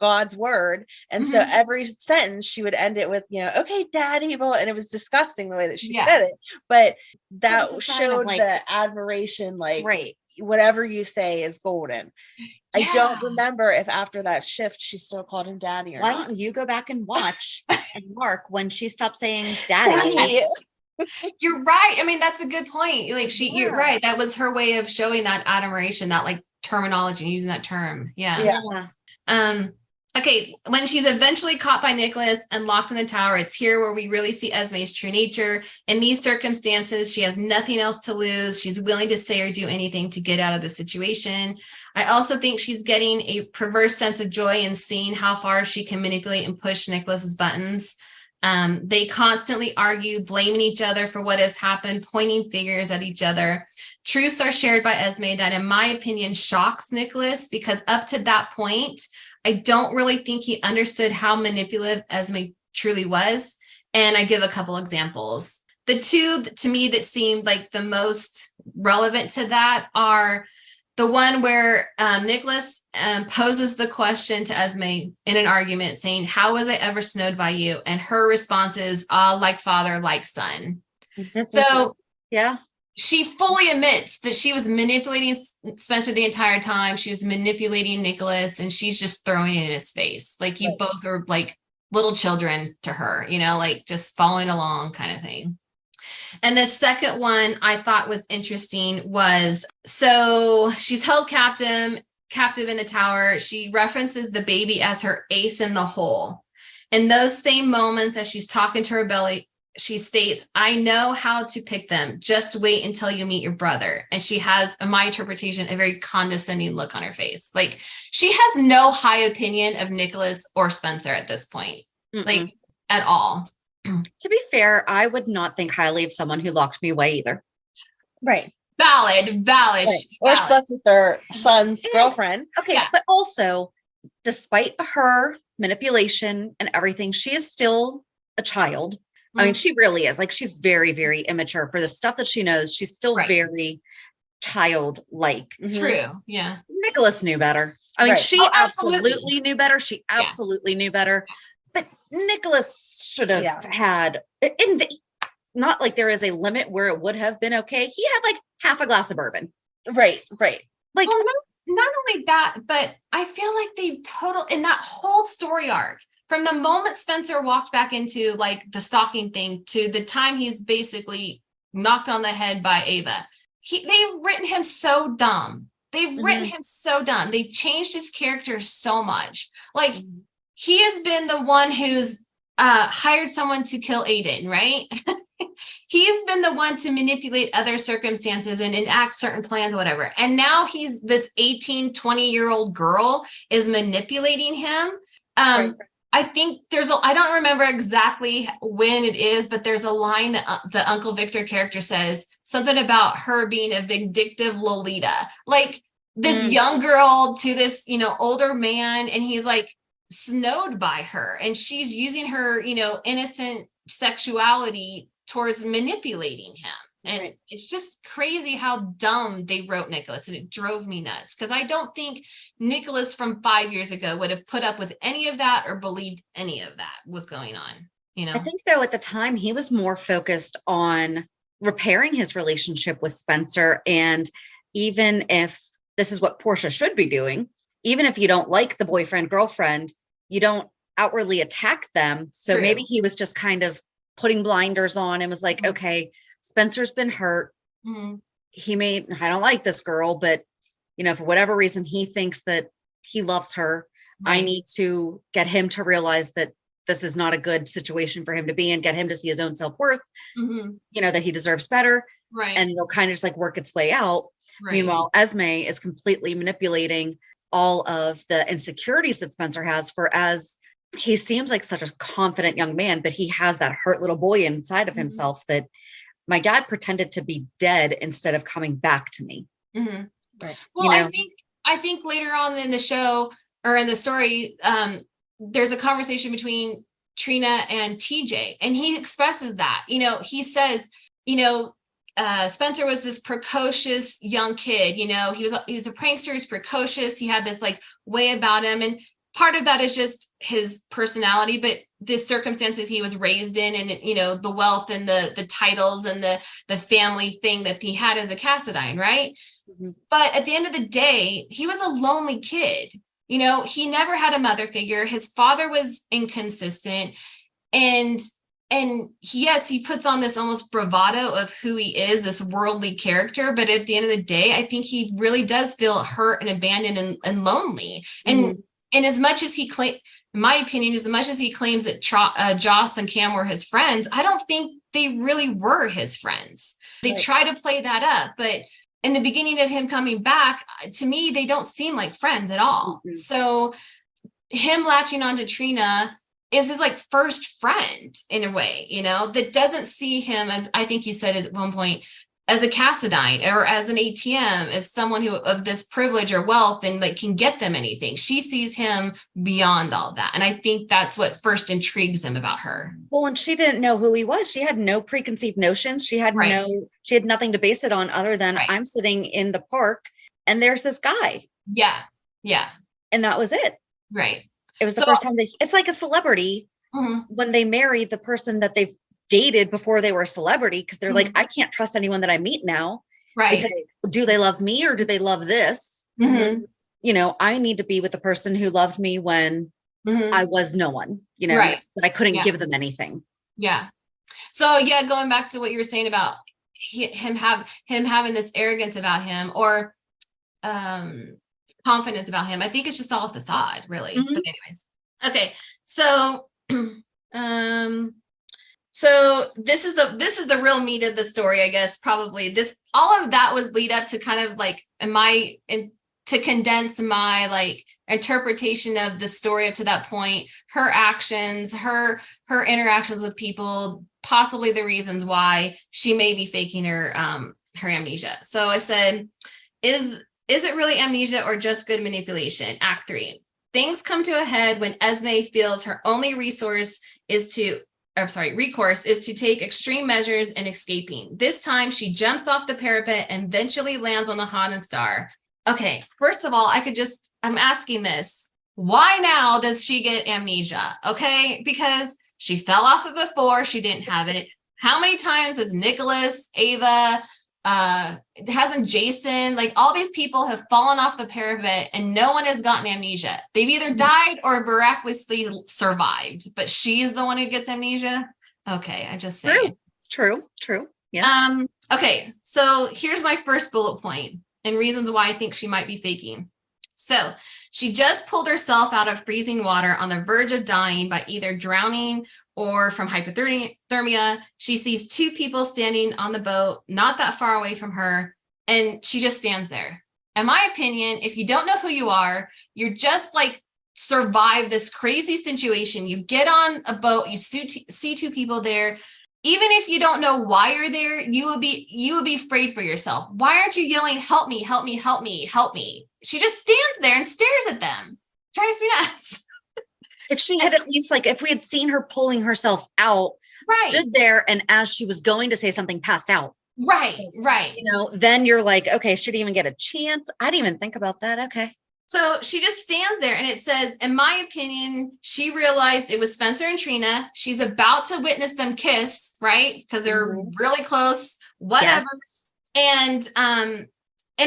God's word. And so every sentence she would end it with, okay, daddy, and it was disgusting the way that she said it. But that showed the admiration, like, right. whatever you say is golden. I don't remember if after that shift she still called him daddy or Why not. don't you go back and watch and mark when she stopped saying daddy? You're right. I mean, that's a good point. Like you're right. That was her way of showing that admiration, that like terminology, using that term. Yeah. Okay, when she's eventually caught by Nicholas and locked in the tower, it's here where we really see Esme's true nature. In these circumstances, she has nothing else to lose. She's willing to say or do anything to get out of the situation. I also think she's getting a perverse sense of joy in seeing how far she can manipulate and push Nicholas's buttons. They constantly argue, blaming each other for what has happened, pointing fingers at each other. Truths are shared by Esme that, in my opinion, shocks Nicholas, because up to that point, I don't really think he understood how manipulative Esme truly was. And I give a couple examples. The two to me that seemed like the most relevant to that are the one where Nicholas poses the question to Esme in an argument saying, how was I ever snowed by you? And her response is, like father, like son. So yeah, she fully admits that she was manipulating Spencer the entire time. She was manipulating Nicholas, and she's just throwing it in his face. Like, you both are like little children to her, like just following along kind of thing. And the second one I thought was interesting was, so she's held captive in the tower. She references the baby as her ace in the hole. In those same moments, as she's talking to her belly, she states, I know how to pick them. Just wait until you meet your brother. And she has, in my interpretation, a very condescending look on her face. Like, she has no high opinion of Nicholas or Spencer at this point, like at all. To be fair, I would not think highly of someone who locked me away either. Right. Valid. Right. Or slept with their son's girlfriend. Okay, but also, despite her manipulation and everything, she is still a child. I mean, she really is. Like, she's very, very immature for the stuff that she knows. She's still very childlike. True. Yeah. Nicholas knew better. I mean, she absolutely knew better. She absolutely knew better. But Nicholas should have had, and not like there is a limit where it would have been okay. He had like half a glass of bourbon. Right. Like, well, not only that, but I feel like they in that whole story arc, from the moment Spencer walked back into like the stalking thing to the time he's basically knocked on the head by Ava, they've written him so dumb. They've written him so dumb. They changed his character so much. Like, he has been the one who's hired someone to kill Aiden, right? He's been the one to manipulate other circumstances and enact certain plans, whatever. And now he's this 18, 20-year-old girl is manipulating him. I think I don't remember exactly when it is, but there's a line that the Uncle Victor character says, something about her being a vindictive Lolita. Like, this young girl to this, older man, and he's like snowed by her, and she's using her, innocent sexuality towards manipulating him. And it's just crazy how dumb they wrote Nicholas, and it drove me nuts, because I don't think Nicholas from 5 years ago would have put up with any of that or believed any of that was going on. I think, though, at the time he was more focused on repairing his relationship with Spencer. And even if this is what Portia should be doing, even if you don't like the boyfriend, girlfriend, you don't outwardly attack them. So maybe he was just kind of putting blinders on and was like, okay, Spencer's been hurt. I don't like this girl, but for whatever reason, he thinks that he loves her. I need to get him to realize that this is not a good situation for him to be in, get him to see his own self-worth, that he deserves better. Right. And it'll kind of just like work its way out. Right. Meanwhile, Esme is completely manipulating all of the insecurities that Spencer has, as he seems like such a confident young man, but he has that hurt little boy inside of himself that my dad pretended to be dead instead of coming back to me. Right. Well, I think later on in the show, or in the story, there's a conversation between Trina and TJ, and he expresses that, he says, Spencer was this precocious young kid, he was a prankster, he's precocious. He had this like way about him. And part of that is just his personality, but the circumstances he was raised in, and, the wealth and the titles and the family thing that he had as a Cassadine. Right. Mm-hmm. But at the end of the day, he was a lonely kid. He never had a mother figure. His father was inconsistent. And yes, he puts on this almost bravado of who he is, this worldly character. But at the end of the day, I think he really does feel hurt and abandoned and lonely. Mm-hmm. And as much as in my opinion, as much as he claims that Joss and Cam were his friends, I don't think they really were his friends. They try to play that up. But in the beginning of him coming back, to me, they don't seem like friends at all. Mm-hmm. So him latching onto Trina is his like first friend in a way, that doesn't see him as, I think you said at one point, as a Cassadine or as an ATM, as someone who of this privilege or wealth and like can get them anything. She sees him beyond all that. And I think that's what first intrigues him about her. Well, and she didn't know who he was. She had no preconceived notions. She had she had nothing to base it on other than I'm sitting in the park and there's this guy. Yeah. Yeah. And that was it. Right. It was the first time it's like a celebrity when they marry the person that they've dated before they were a celebrity, because they're like, I can't trust anyone that I meet now. Right. Because do they love me or do they love this? Mm-hmm. I need to be with the person who loved me when I was no one, that I couldn't give them anything. Yeah. So going back to what you were saying about him having this arrogance about him or confidence about him, I think it's just all a facade, really. Mm-hmm. But anyways, okay. So, so this is the real meat of the story, I guess. Probably all of that was lead up to kind of like to condense my like interpretation of the story up to that point, her actions, her interactions with people, possibly the reasons why she may be faking her amnesia. So I said, is it really amnesia or just good manipulation? Act 3. Things come to a head when Esme feels her only recourse is to take extreme measures in escaping. This time she jumps off the parapet and eventually lands on the Hanan Star. Okay, first of all, I'm asking this. Why now does she get amnesia? Okay, because she fell off it before, she didn't have it. How many times has Nicholas, Ava, hasn't Jason, like all these people have fallen off the parapet and no one has gotten amnesia. They've either died or miraculously survived, but she's the one who gets amnesia. Okay, I just say True. Yeah. Okay, so here's my first bullet point and reasons why I think she might be faking. So she just pulled herself out of freezing water on the verge of dying by either drowning or from hypothermia. She sees 2 people standing on the boat, not that far away from her, and she just stands there. In my opinion, if you don't know who you are, you're just like survive this crazy situation. You get on a boat, you see 2 people there. Even if you don't know why you're there, you would be afraid for yourself. Why aren't you yelling, help me, help me, help me, help me? She just stands there and stares at them. Drives me nuts. If she had at least, like, if we had seen her pulling herself out, stood there, and as she was going to say something, passed out. Right. Then you're like, okay, should he even get a chance? I didn't even think about that. Okay. So she just stands there and it says, in my opinion, she realized it was Spencer and Trina. She's about to witness them kiss, right? Because they're really close, whatever. Yes. And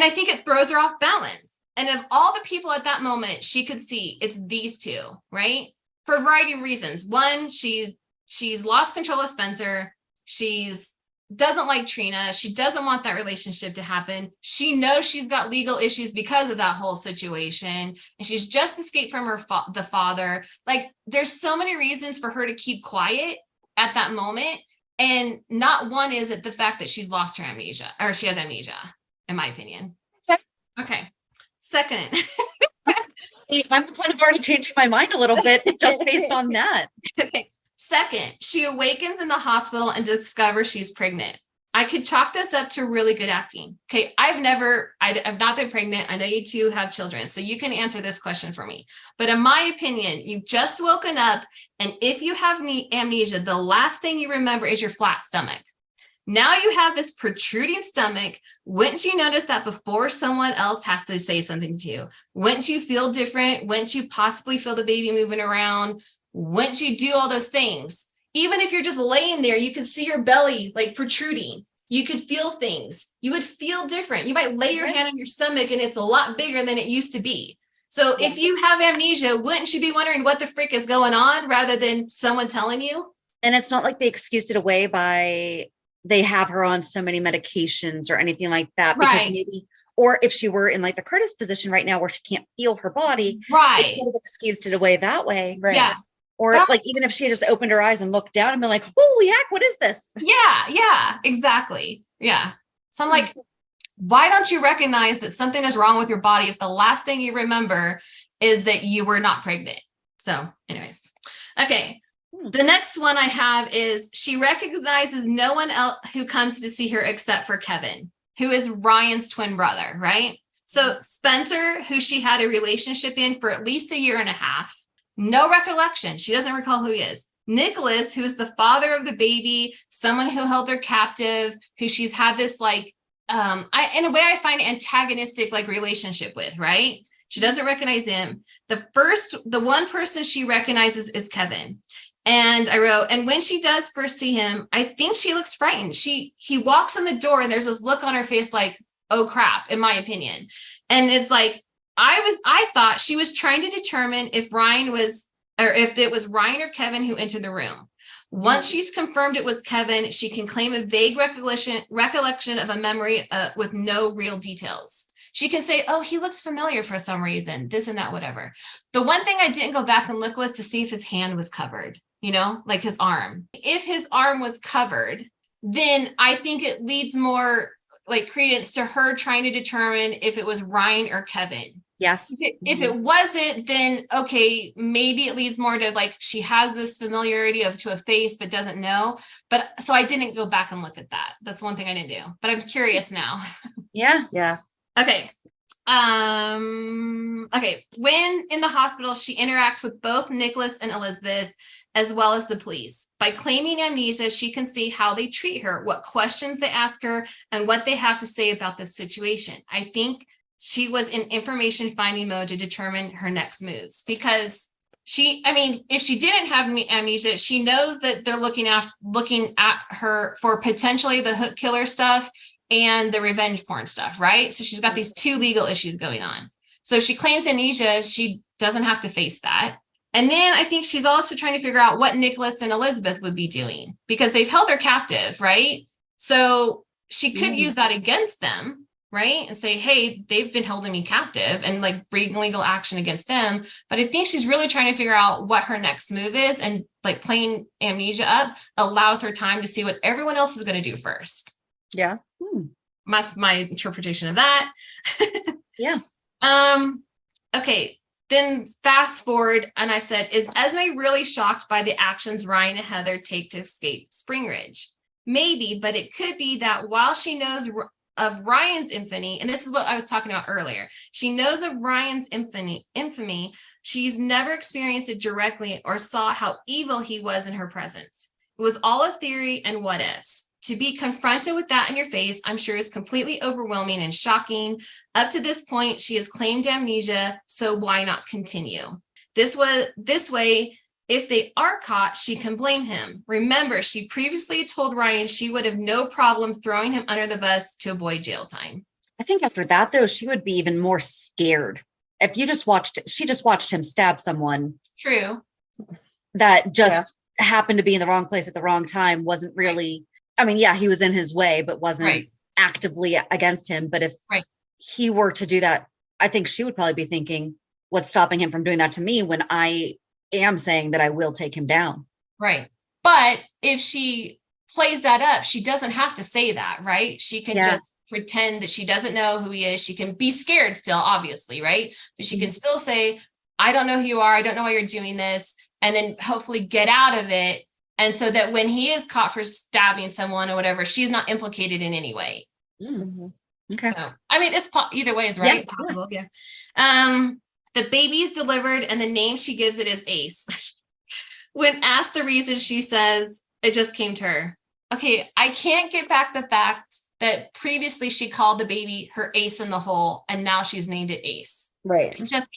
I think it throws her off balance. And of all the people at that moment she could see, it's these 2, right? For a variety of reasons. One, she's lost control of Spencer. She's doesn't like Trina. She doesn't want that relationship to happen. She knows she's got legal issues because of that whole situation. And she's just escaped from the father. Like, there's so many reasons for her to keep quiet at that moment. And not one is it the fact that she's lost her amnesia, or she has amnesia, in my opinion. Okay. Second. I'm kind of already changing my mind a little bit just based on that. Okay. Second, she awakens in the hospital and discovers she's pregnant. I could chalk this up to really good acting. Okay. I've not been pregnant. I know you two have children, so you can answer this question for me. But in my opinion, you've just woken up, and if you have amnesia, the last thing you remember is your flat stomach. Now you have this protruding stomach. Wouldn't you notice that before someone else has to say something to you? Wouldn't you feel different? Wouldn't you possibly feel the baby moving around? Wouldn't you do all those things? Even if you're just laying there, you could see your belly like protruding. You could feel things. You would feel different. You might lay your hand on your stomach and it's a lot bigger than it used to be. So if you have amnesia, wouldn't you be wondering what the frick is going on rather than someone telling you? And it's not like they excused it away by they have her on so many medications or anything like that. Because maybe, or if she were in like the Curtis position right now where she can't feel her body, they could have excused it away that way. Right. Yeah. Or like, even if she just opened her eyes and looked down and been like, holy heck, what is this? Yeah, exactly. Yeah. So I'm like, why don't you recognize that something is wrong with your body if the last thing you remember is that you were not pregnant? So anyways, okay. The next one I have is she recognizes no one else who comes to see her except for Kevin, who is Ryan's twin brother, right? So Spencer, who she had a relationship in for at least a year and a half, no recollection. She doesn't recall who he is. Nicholas, who is the father of the baby, someone who held her captive, who she's had this like, in a way I find antagonistic like relationship with, right? She doesn't recognize him. The one person she recognizes is Kevin. And I wrote, and when she does first see him, I think she looks frightened. He walks in the door and there's this look on her face like, oh crap, in my opinion. And it's like, I thought she was trying to determine if it was Ryan or Kevin who entered the room. Once she's confirmed it was Kevin, she can claim a vague recollection of a memory with no real details. She can say, oh, he looks familiar for some reason, this and that, whatever. The one thing I didn't go back and look was to see if his hand was covered, like his arm. If his arm was covered, then I think it leads more like credence to her trying to determine if it was Ryan or Kevin. Yes. If it wasn't, then okay, maybe it leads more to like she has this familiarity to a face but doesn't know. But so I didn't go back and look at that. That's one thing I didn't do. But I'm curious now. Yeah. Okay. Okay. When in the hospital, she interacts with both Nicholas and Elizabeth, as well as the police. By claiming amnesia, she can see how they treat her, what questions they ask her, and what they have to say about this situation. I think she was in information finding mode to determine her next moves because if she didn't have amnesia, she knows that they're looking at her for potentially the hook killer stuff and the revenge porn stuff, right? So she's got these two legal issues going on. So she claims amnesia. She doesn't have to face that. And then I think she's also trying to figure out what Nicholas and Elizabeth would be doing because they've held her captive, right? So she could use that against them, right? And say, hey, they've been holding me captive and like bring legal action against them. But I think she's really trying to figure out what her next move is, and like playing amnesia up allows her time to see what everyone else is going to do first. Yeah. That's my interpretation of that. Yeah. Okay. Then fast forward, and I said, is Esme really shocked by the actions Ryan and Heather take to escape Spring Ridge? Maybe, but it could be that while she knows of Ryan's infamy, and this is what I was talking about earlier, she knows of Ryan's infamy, she's never experienced it directly or saw how evil he was in her presence. It was all a theory and what ifs. To be confronted with that in your face, I'm sure is completely overwhelming and shocking. Up to this point, she has claimed amnesia, so why not continue? This way, if they are caught, she can blame him. Remember, she previously told Ryan she would have no problem throwing him under the bus to avoid jail time. I think after that, though, she would be even more scared. If she just watched him stab someone. True. That just happened to be in the wrong place at the wrong time, wasn't really... he was in his way, but wasn't actively against him. But if he were to do that, I think she would probably be thinking, what's stopping him from doing that to me when I am saying that I will take him down? Right. But if she plays that up, she doesn't have to say that, right? She can just pretend that she doesn't know who he is. She can be scared still, obviously, right? But she can still say, I don't know who you are. I don't know why you're doing this. And then hopefully get out of it And so that when he is caught for stabbing someone or whatever, she's not implicated in any way. Mm-hmm. Okay. So, I mean, it's either way is right. Yeah. Possible. Yeah. The baby is delivered and the name she gives it is Ace. When asked the reason, she says, it just came to her. Okay, I can't get back the fact that previously she called the baby her ace in the hole, and now she's named it Ace. Right. I just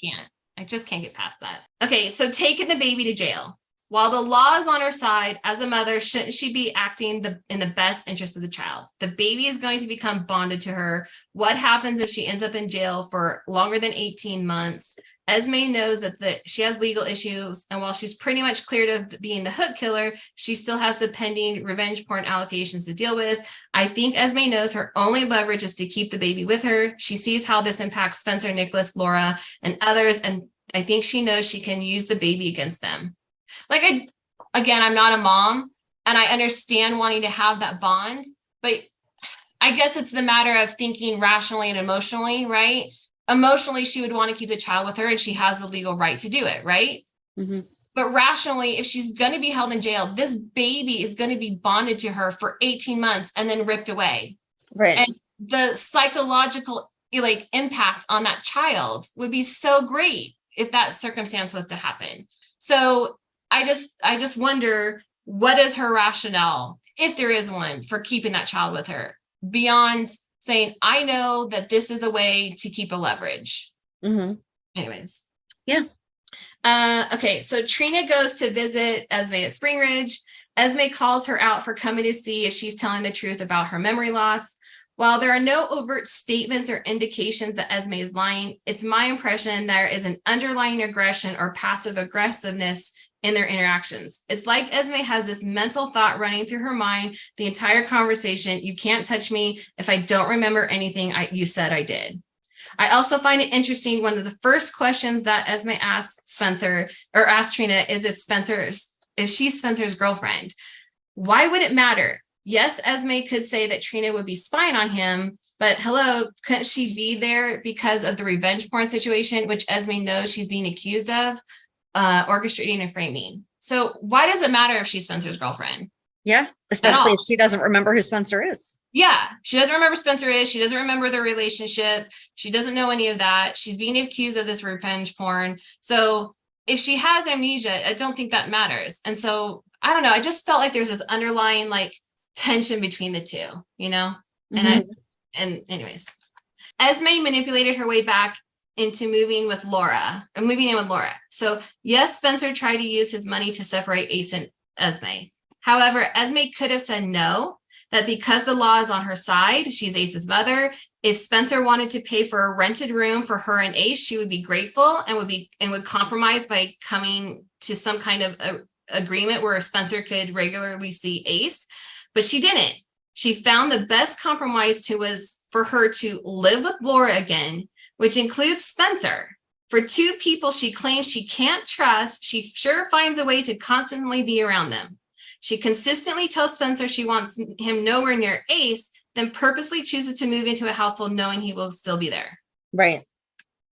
can't get past that. Okay, so taking the baby to jail. While the law is on her side, as a mother, shouldn't she be acting in the best interest of the child? The baby is going to become bonded to her. What happens if she ends up in jail for longer than 18 months? Esme knows that she has legal issues, and while she's pretty much cleared of being the hook killer, she still has the pending revenge porn allegations to deal with. I think Esme knows her only leverage is to keep the baby with her. She sees how this impacts Spencer, Nicholas, Laura, and others, and I think she knows she can use the baby against them. Like, I'm not a mom, and I understand wanting to have that bond, but I guess it's the matter of thinking rationally and emotionally, right? Emotionally, she would want to keep the child with her, and she has the legal right to do it, right? Mm-hmm. But rationally, if she's going to be held in jail, this baby is going to be bonded to her for 18 months and then ripped away. Right. And the psychological impact on that child would be so great if that circumstance was to happen. So I just wonder, what is her rationale, if there is one, for keeping that child with her beyond saying, I know that this is a way to keep a leverage. Mm-hmm. Anyways. Yeah. Okay. So Trina goes to visit Esme at Spring Ridge. Esme calls her out for coming to see if she's telling the truth about her memory loss. While there are no overt statements or indications that Esme is lying, it's my impression there is an underlying aggression or passive aggressiveness in their interactions. It's like Esme has this mental thought running through her mind the entire conversation. You can't touch me if I don't remember anything you said I did. I also find it interesting. One of the first questions that Esme asked Trina is if she's Spencer's girlfriend. Why would it matter? Yes, Esme could say that Trina would be spying on him, but hello, couldn't she be there because of the revenge porn situation, which Esme knows she's being accused of orchestrating and framing? So why does it matter if she's Spencer's girlfriend? Yeah, especially if she doesn't remember who Spencer is. Yeah, she doesn't remember Spencer is. She doesn't remember the relationship. She doesn't know any of that. She's being accused of this revenge porn. So if she has amnesia, I don't think that matters. And so I don't know. I just felt like there's this underlying tension between the two, Mm-hmm. And anyways, Esme manipulated her way back into moving in with Laura. So yes, Spencer tried to use his money to separate Ace and Esme. However, Esme could have said no, that because the law is on her side, she's Ace's mother. If Spencer wanted to pay for a rented room for her and Ace, she would be grateful and would compromise by coming to some kind of agreement where Spencer could regularly see Ace. But she didn't. She found the best compromise was for her to live with Laura again, which includes Spencer. For two people she claims she can't trust, she sure finds a way to constantly be around them. She consistently tells Spencer she wants him nowhere near Ace, then purposely chooses to move into a household knowing he will still be there. Right.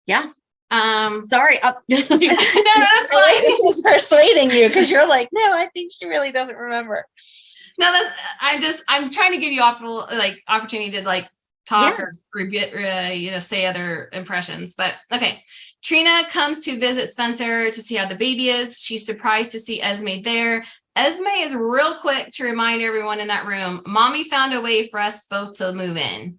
Yeah. Sorry. No, that's fine. She's persuading you because you're like, no, I think she really doesn't remember. No, I'm trying to give you opportunity to talk or say other impressions. But okay. Trina comes to visit Spencer to see how the baby is. She's surprised to see Esme there. Esme is real quick to remind everyone in that room, Mommy found a way for us both to move in.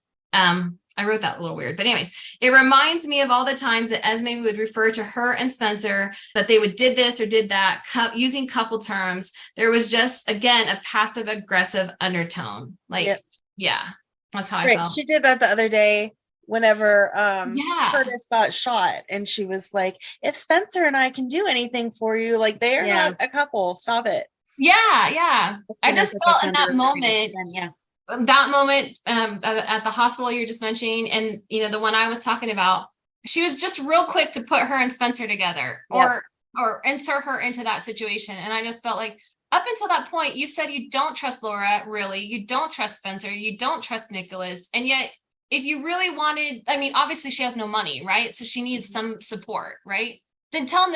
I wrote that a little weird, but anyways, it reminds me of all the times that Esme would refer to her and Spencer, that they did this or did that, using couple terms. There was just, again, a passive aggressive undertone. Yeah, that's how I felt. She did that the other day whenever Curtis got shot, and she was like, if Spencer and I can do anything for you, they are not a couple, stop it. Yeah. I just felt in that moment. That moment at the hospital you're just mentioning, and the one I was talking about, she was just real quick to put her and Spencer together or insert her into that situation. And I just felt like up until that point, you've said you don't trust Laura, really, you don't trust Spencer, you don't trust Nicholas, and yet if you really wanted, obviously she has no money, right? So she needs some support, right? Then tell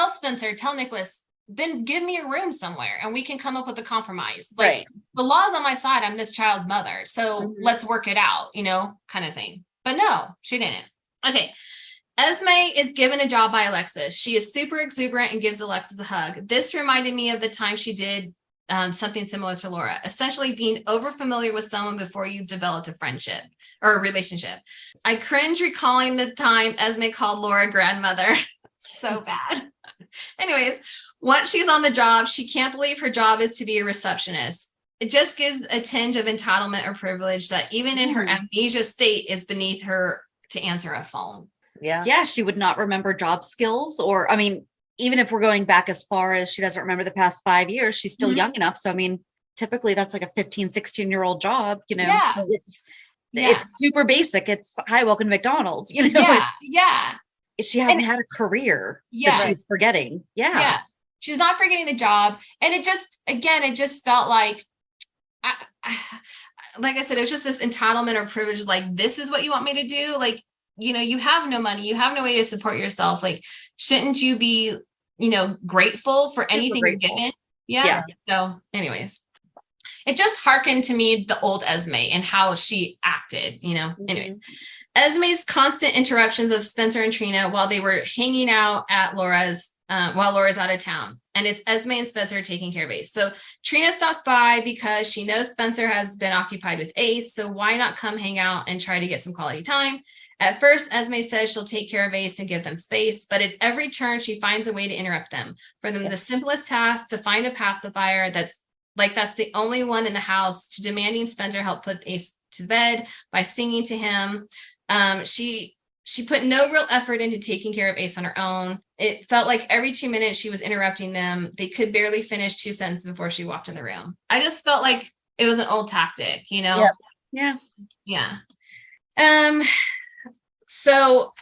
Spencer, tell Nicholas, then give me a room somewhere and we can come up with a compromise. Like right. the law's on my side. I'm this child's mother. So let's work it out, kind of thing. But no, she didn't. Okay. Esme is given a job by Alexis. She is super exuberant and gives Alexis a hug. This reminded me of the time she did something similar to Laura, essentially being over familiar with someone before you've developed a friendship or a relationship. I cringe recalling the time Esme called Laura grandmother. So bad. Anyways, once she's on the job, she can't believe her job is to be a receptionist. It just gives a tinge of entitlement or privilege that even in her amnesia state is beneath her to answer a phone. Yeah. Yeah, she would not remember job skills or, even if we're going back as far as she doesn't remember the past 5 years, she's still young enough. So, typically that's like a 15, 16-year-old job, Yeah. It's super basic. It's hi, welcome to McDonald's, Yeah. She hasn't had a career that she's forgetting. Yeah. She's not forgetting the job. And it just felt like, like I said, it was just this entitlement or privilege. Like, this is what you want me to do. Like, you have no money, you have no way to support yourself. Like, shouldn't you be, grateful for anything you're given? Yeah. So anyways, it just harkened to me, the old Esme and how she acted, anyways. Esme's constant interruptions of Spencer and Trina while they were hanging out at Laura's, while Laura's out of town. And it's Esme and Spencer taking care of Ace. So Trina stops by because she knows Spencer has been occupied with Ace. So why not come hang out and try to get some quality time? At first, Esme says she'll take care of Ace and give them space, but at every turn, she finds a way to interrupt them. For them, the simplest task to find a pacifier that's the only one in the house, to demanding Spencer help put Ace to bed by singing to him. She put no real effort into taking care of Ace on her own. It felt like every 2 minutes she was interrupting them. They could barely finish 2 sentences before she walked in the room. I just felt like it was an old tactic, Yeah. Yeah. So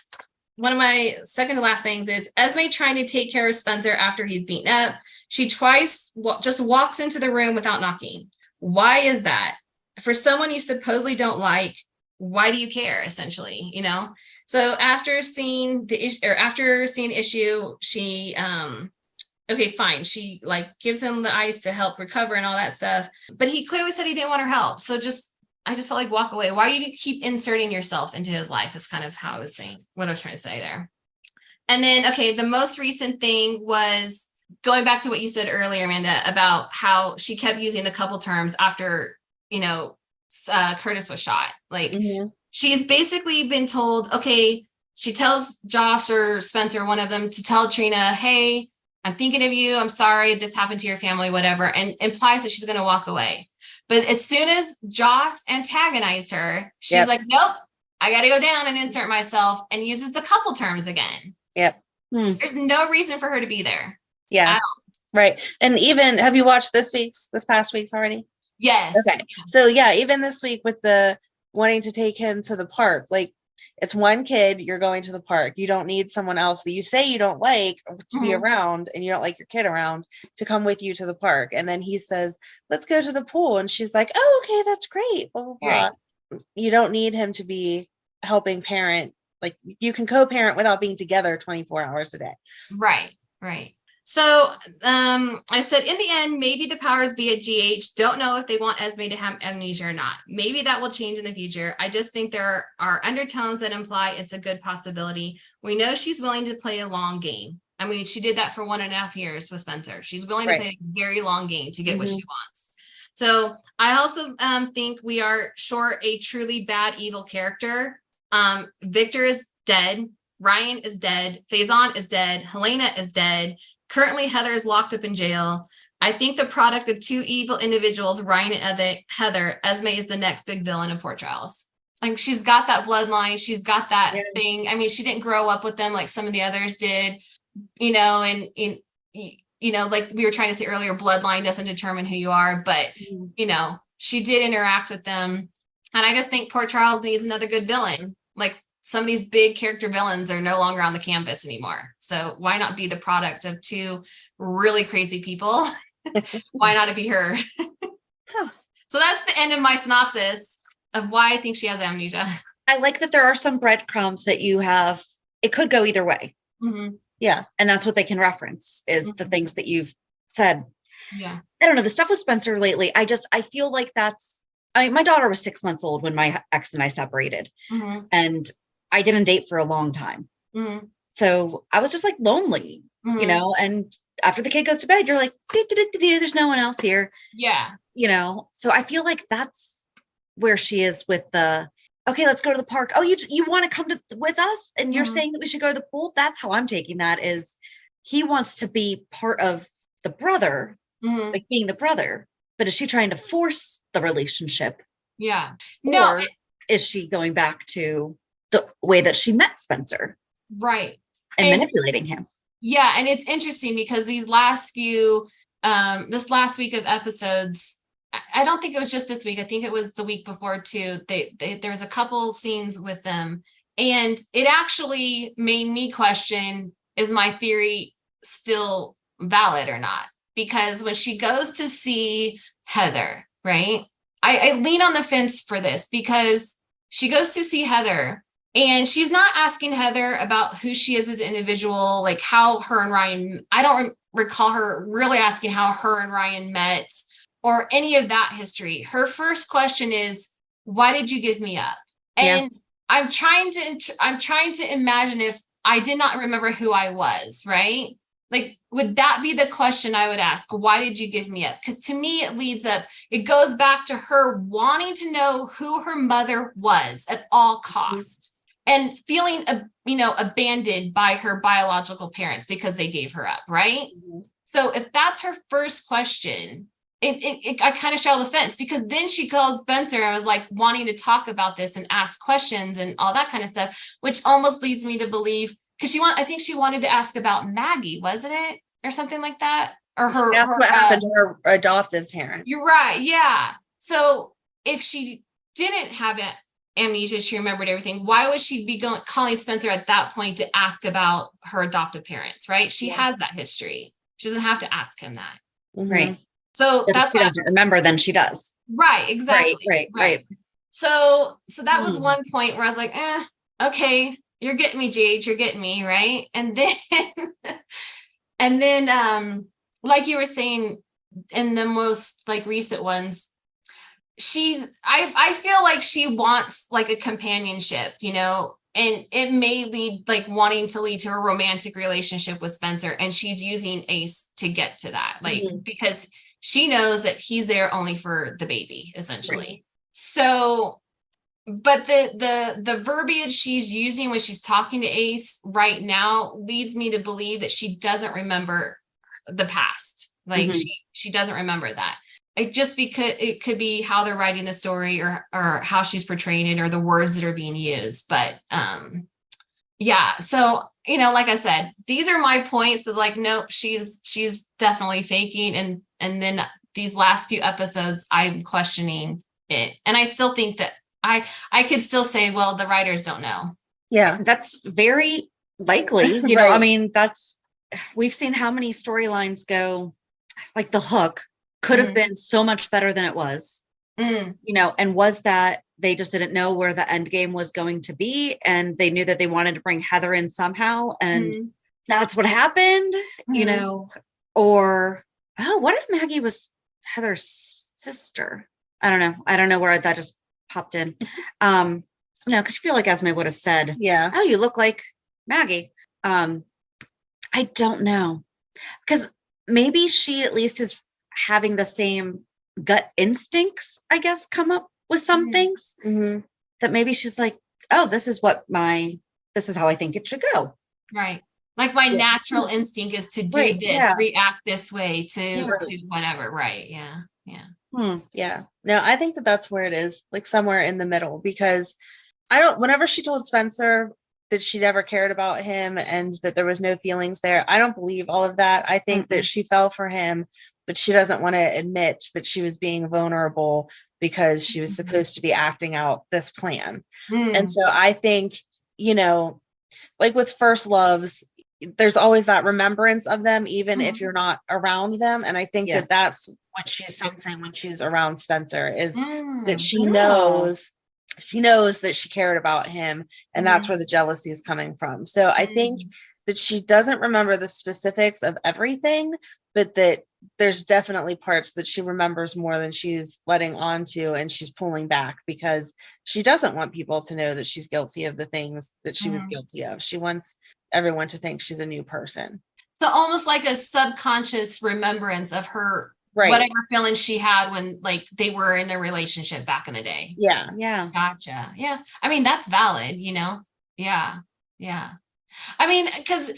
one of my second to last things is Esme trying to take care of Spencer after he's beaten up. She twice just walks into the room without knocking. She Why is that? For someone you supposedly don't like, why do you care, essentially, So after seeing the issue, she, okay, fine. She gives him the ice to help recover and all that stuff. But he clearly said he didn't want her help. So I just felt like walk away. Why do you keep inserting yourself into his life is kind of how I was saying, what I was trying to say there. And then, okay, the most recent thing was going back to what you said earlier, Amanda, about how she kept using the couple terms after, Curtis was shot. She's basically been told, okay, she tells Josh or Spencer, one of them, to tell Trina, hey, I'm thinking of you. I'm sorry this happened to your family, whatever, and implies that she's going to walk away. But as soon as Josh antagonized her, she's like, nope, I got to go down and insert myself, and uses the couple terms again. Yep. There's no reason for her to be there. Yeah. Right. And even, have you watched this past week's already? Yes. Okay. So yeah, even this week with the wanting to take him to the park, it's one kid, you're going to the park. You don't need someone else that you say you don't like to be around, and you don't like your kid around, to come with you to the park. And then he says, let's go to the pool. And she's like, oh, okay, that's great. Blah, blah, blah. Right. You don't need him to be helping parent. You can co-parent without being together 24 hours a day. Right. So I said, in the end, maybe the powers be at GH don't know if they want Esme to have amnesia or not. Maybe that will change in the future. I just think there are undertones that imply it's a good possibility. We know she's willing to play a long game. She did that for 1.5 years with Spencer. She's willing to play a very long game to get what she wants. So I also think we are short a truly bad, evil character. Victor is dead. Ryan is dead. Faison is dead. Helena is dead. Currently, Heather is locked up in jail. I think the product of two evil individuals, Ryan and Heather, Esme is the next big villain of Port Trials. She's got that bloodline. She's got that thing. She didn't grow up with them like some of the others did, and like we were trying to say earlier, bloodline doesn't determine who you are, but, she did interact with them. And I just think Port Trials needs another good villain. Some of these big character villains are no longer on the canvas anymore. So why not be the product of two really crazy people? Why not it be her? So that's the end of my synopsis of why I think she has amnesia. I like that there are some breadcrumbs that you have. It could go either way. Mm-hmm. Yeah. And that's what they can reference is the things that you've said. Yeah. I don't know. The stuff with Spencer lately, I feel like my daughter was 6 months old when my ex and I separated. Mm-hmm. And I didn't date for a long time. Mm-hmm. So I was just like lonely, you know, and after the kid goes to bed, you're like, there's no one else here. Yeah. You know, so I feel like that's where she is with okay, let's go to the park. Oh, you want to come with us? And you're saying that we should go to the pool? That's how I'm taking that is he wants to be part of the brother, like being the brother. But is she trying to force the relationship? Yeah. Or is she going back to the way that she met Spencer? Right. And manipulating him. Yeah. And it's interesting because this last week of episodes, I don't think it was just this week. I think it was the week before too. There was a couple scenes with them, and it actually made me question, is my theory still valid or not? Because when she goes to see Heather, right? I lean on the fence for this because she goes to see Heather and she's not asking Heather about who she is as an individual, like how her and Ryan, I don't recall her really asking how her and Ryan met or any of that history. Her first question is, why did you give me up? And I'm trying to imagine if I did not remember who I was, right? Like, would that be the question I would ask? Why did you give me up? Because to me, it goes back to her wanting to know who her mother was at all costs and feeling, abandoned by her biological parents because they gave her up, right? So if that's her first question, I kind of straddle the fence because then she calls Spencer. I was like wanting to talk about this and ask questions and all that kind of stuff, which almost leads me to believe because I think she wanted to ask about Maggie, wasn't it? Or something like that. Or that's what happened to her adoptive parents. You're right. Yeah. So if she didn't have amnesia, she remembered everything. Why would she be calling Spencer at that point to ask about her adoptive parents, right? She has that history. She doesn't have to ask him that. Right. So if she doesn't remember, then she does. Right. Exactly. Right. So that was one point where I was like, okay, you're getting me, Jade, you're getting me, right? And then, like you were saying, in the most like recent ones, I feel like she wants like a companionship, and it may lead to a romantic relationship with Spencer, and she's using Ace to get to that, because she knows that he's there only for the baby, essentially. Right. So, but the verbiage she's using when she's talking to Ace right now leads me to believe that she doesn't remember the past. Like she doesn't remember that. It could be how they're writing the story or how she's portraying it or the words that are being used. But yeah. So, like I said, these are my points of like, nope, she's definitely faking. And then these last few episodes, I'm questioning it. And I still think that I could still say, well, the writers don't know. Yeah, that's very likely. You know, I mean, we've seen how many storylines go, like the hook could have been so much better than it was, and was that they just didn't know where the end game was going to be. And they knew that they wanted to bring Heather in somehow. And that's what happened, or, what if Maggie was Heather's sister? I don't know where that just popped in. No, because you feel like Esme would have said, oh, you look like Maggie. I don't know. Because maybe she at least is having the same gut instincts, I guess, come up with some things that maybe she's like, oh, this is how I think it should go. Right. Like my natural instinct is to do this, react this way to whatever. Right. Yeah. Yeah. Yeah. No, I think that's where it is, like somewhere in the middle, because whenever she told Spencer that she never cared about him and that there was no feelings there, I don't believe all of that. I think that she fell for him, but she doesn't want to admit that she was being vulnerable because she was supposed to be acting out this plan. And so I think, like with first loves, there's always that remembrance of them, even if you're not around them. And I think that that's what she's sensing when she's around Spencer is that she knows that she cared about him, and that's where the jealousy is coming from. So I think that she doesn't remember the specifics of everything, but that there's definitely parts that she remembers more than she's letting on to, and she's pulling back because she doesn't want people to know that she's guilty of the things that she was guilty of. She wants everyone to think she's a new person. So almost like a subconscious remembrance of her, right, whatever feelings she had when like they were in a relationship back in the day. Yeah. Gotcha. Yeah. I mean, that's valid, Yeah. I mean, because,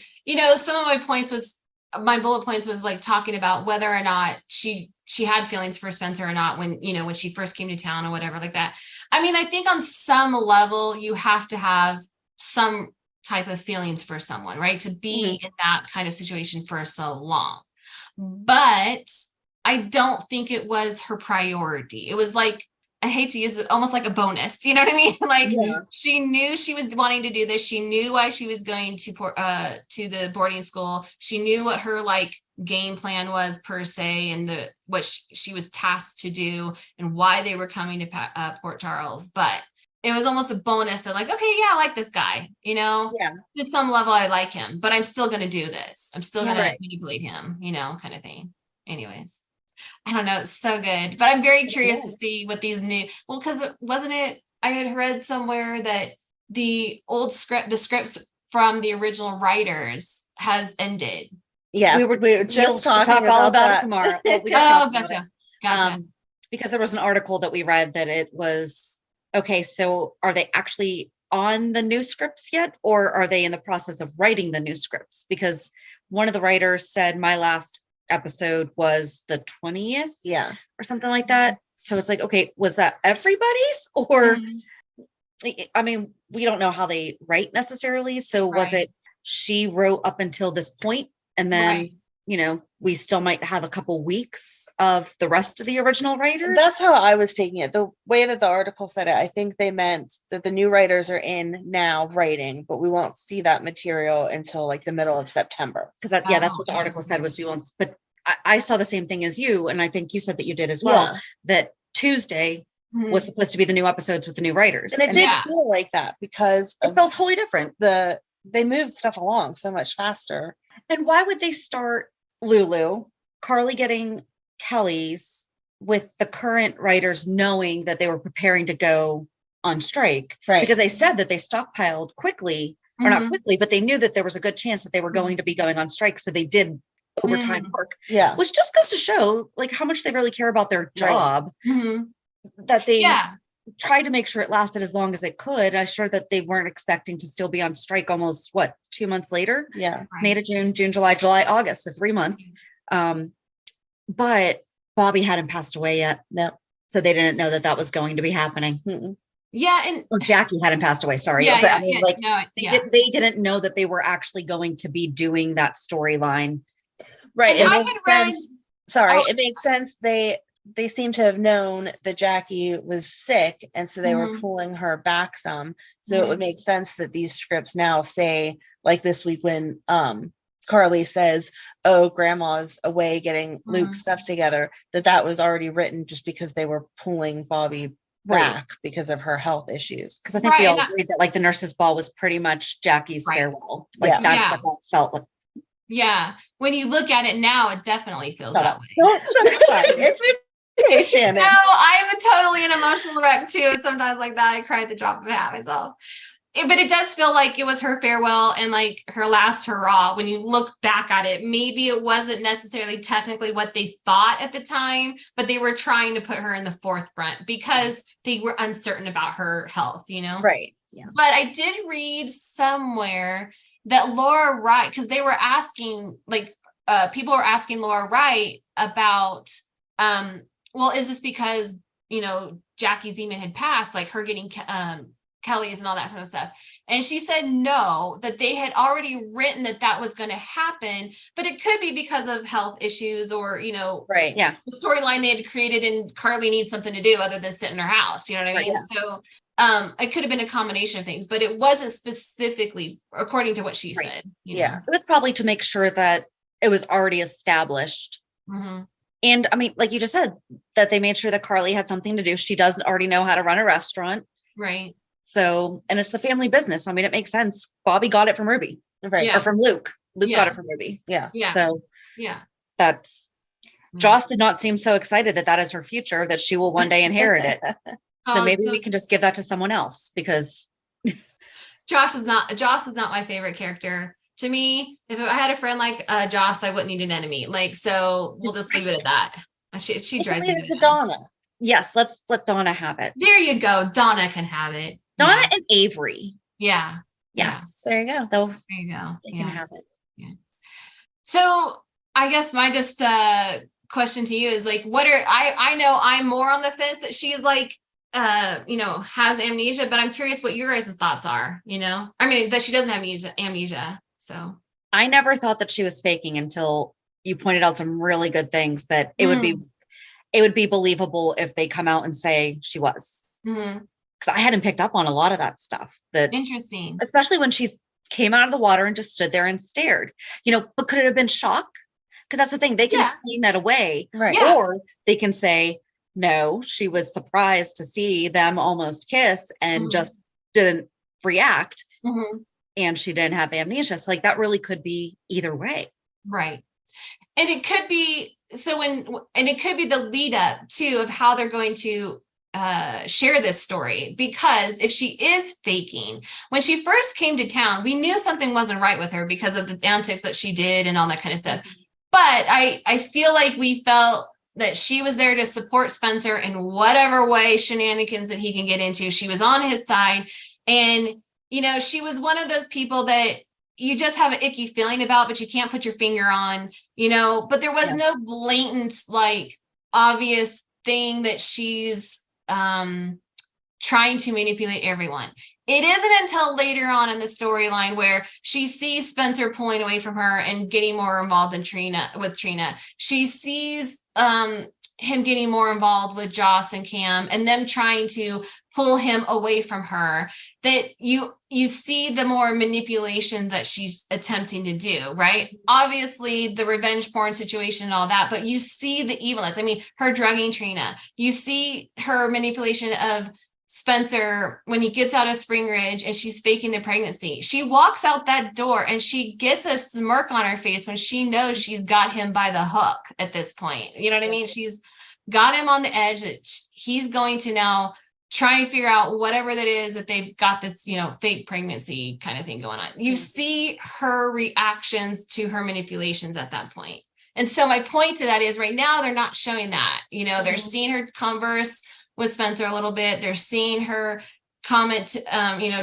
some of my bullet points was like talking about whether or not she had feelings for Spencer or not when, when she first came to town or whatever like that. I mean, I think on some level you have to have some type of feelings for someone, right? To be in that kind of situation for so long. But I don't think it was her priority. It was like, I hate to use it, almost like a bonus. You know what I mean? Like she knew she was wanting to do this. She knew why she was going to the boarding school. She knew what her like game plan was per se, and what she was tasked to do, and why they were coming to Port Charles. But it was almost a bonus that like, okay, yeah, I like this guy. To some level, I like him, but I'm still going to do this. I'm still going to manipulate him. Kind of thing. Anyways. I don't know. It's so good, but I'm very curious to see what these new, because wasn't it, I had read somewhere that the scripts from the original writers has ended. Yeah. We were just talking all about it tomorrow. Well, Gotcha. Because there was an article that we read that it was, okay, so are they actually on the new scripts yet? Or are they in the process of writing the new scripts? Because one of the writers said my last episode was the 20th or something like that. So it's like, okay, was that everybody's? Or I mean, we don't know how they write necessarily. So was it she wrote up until this point, and then we still might have a couple weeks of the rest of the original writers? That's how I was taking it. The way that the article said it, I think they meant that the new writers are in now writing, but we won't see that material until like the middle of September. Because that's what the article said, was we won't. But I saw the same thing as you, and I think you said that you did as well, that Tuesday was supposed to be the new episodes with the new writers. And it did feel like that because it felt totally different. They moved stuff along so much faster. And why would they start Lulu, Carly getting Kelly's, with the current writers knowing that they were preparing to go on strike? Right. Because they said that they stockpiled quickly, or not quickly, but they knew that there was a good chance that they were going to be going on strike. So they did overtime work. Yeah. Which just goes to show like how much they really care about their job, that they tried to make sure it lasted as long as it could. I'm sure that they weren't expecting to still be on strike almost 2 months later. May to June, July, August, so 3 months. But Bobby hadn't passed away yet. No. So they didn't know that was going to be happening. And Jackie hadn't passed away. Sorry. They didn't know that they were actually going to be doing that storyline. Right. It makes sense. It makes sense. They seem to have known that Jackie was sick, and so they were pulling her back some. So it would make sense that these scripts now say, like this week when Carly says, oh, grandma's away getting Luke's stuff together, that was already written just because they were pulling Bobby back because of her health issues. Because I think we all agreed that like the nurse's ball was pretty much Jackie's farewell. Like that's what that felt like. Yeah. When you look at it now, it definitely feels that way. It's no, I am totally an emotional wreck too. Sometimes like that, I cry at the drop of a hat myself. But it does feel like it was her farewell and like her last hurrah. When you look back at it, maybe it wasn't necessarily technically what they thought at the time, but they were trying to put her in the forefront because they were uncertain about her health, Right. Yeah. But I did read somewhere that Laura Wright, because they were asking, like, people were asking Laura Wright about, well, is this because, Jackie Zeman had passed, like her getting Kelly's and all that kind of stuff. And she said no, that they had already written that was going to happen, but it could be because of health issues or, right. Yeah. The storyline they had created and Carly needs something to do other than sit in her house. You know what I mean? Right, yeah. So it could have been a combination of things, but it wasn't specifically according to what she said. Yeah. It was probably to make sure that it was already established. Mm-hmm. And I mean, like you just said, that they made sure that Carly had something to do. She does already know how to run a restaurant. Right. So, and it's the family business. I mean, it makes sense. Bobby got it from Ruby. Right. Or from Luke. Luke Yeah. got it from Ruby. Yeah. So that's Joss did not seem so excited that is her future, that she will one day inherit it. So maybe we can just give that to someone else, because Joss is not my favorite character. To me, if I had a friend like Joss, I wouldn't need an enemy. Like, so we'll just leave it at that. She drives me to Donna. Yes, let's let Donna have it. There you go. Donna can have it. Donna and Avery. Yeah. Yes. There you go. There you go. They can have it. Yeah. So I guess my just question to you is like, what are I know I'm more on the fence that she's like has amnesia, but I'm curious what your guys' thoughts are, I mean, that she doesn't have amnesia. So I never thought that she was faking until you pointed out some really good things, that it would be believable if they come out and say she was. Because I hadn't picked up on a lot of that stuff. That interesting, especially when she came out of the water and just stood there and stared. But could it have been shock? Because that's the thing, they can explain that away, right? Or they can say, no, she was surprised to see them almost kiss and just didn't react, and she didn't have amnesia. So like that really could be either way, right? And it could be it could be the lead up too of how they're going to share this story, because if she is faking, when she first came to town, we knew something wasn't right with her because of the antics that she did and all that kind of stuff. But I feel like we felt that she was there to support Spencer in whatever way shenanigans that he can get into. She was on his side, and she was one of those people that you just have an icky feeling about, but you can't put your finger on, but there was no blatant, like, obvious thing that she's trying to manipulate everyone. It isn't until later on in the storyline where she sees Spencer pulling away from her and getting more involved with Trina. She sees him getting more involved with Joss and Cam and them trying to pull him away from her, that you see the more manipulation that she's attempting to do, right? Obviously the revenge porn situation and all that, but you see the evilness. I mean, her drugging Trina, you see her manipulation of Spencer when he gets out of Spring Ridge and she's faking the pregnancy. She walks out that door and she gets a smirk on her face when she knows she's got him by the hook at this point. You know what I mean? She's got him on the edge that he's going to now try and figure out whatever that is, that they've got this, fake pregnancy kind of thing going on. You see her reactions to her manipulations at that point. And so my point to that is right now, they're not showing that, they're seeing her converse with Spencer a little bit. They're seeing her comment,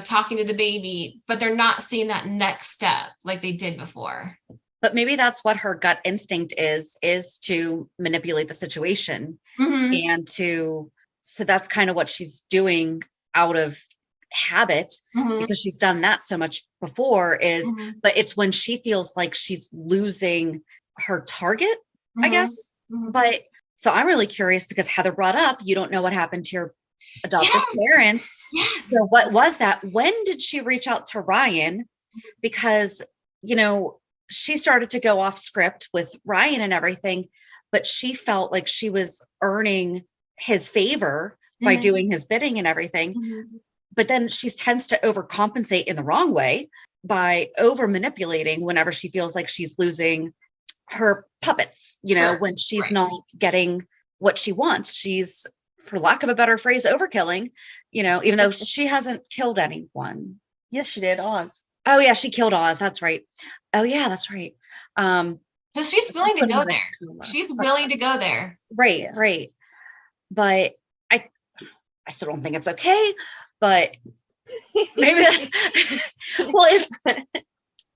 talking to the baby, but they're not seeing that next step like they did before. But maybe that's what her gut instinct is to manipulate the situation, and so that's kind of what she's doing out of habit, because she's done that so much before but it's when she feels like she's losing her target, I guess. But so I'm really curious, because Heather brought up, you don't know what happened to your adoptive parents. Yes. So what was that? When did she reach out to Ryan? Because, she started to go off script with Ryan and everything, but she felt like she was earning his favor by doing his bidding and everything. But then she tends to overcompensate in the wrong way by over manipulating whenever she feels like she's losing her puppets, when she's not getting what she wants. She's, for lack of a better phrase, overkilling, even though she hasn't killed anyone. Yes, she did. Oz. Oh yeah, she killed Oz. That's right. Oh yeah, that's right. So she's willing to go there. She's willing to go there. Right, right. But I still don't think it's okay. But maybe that's well.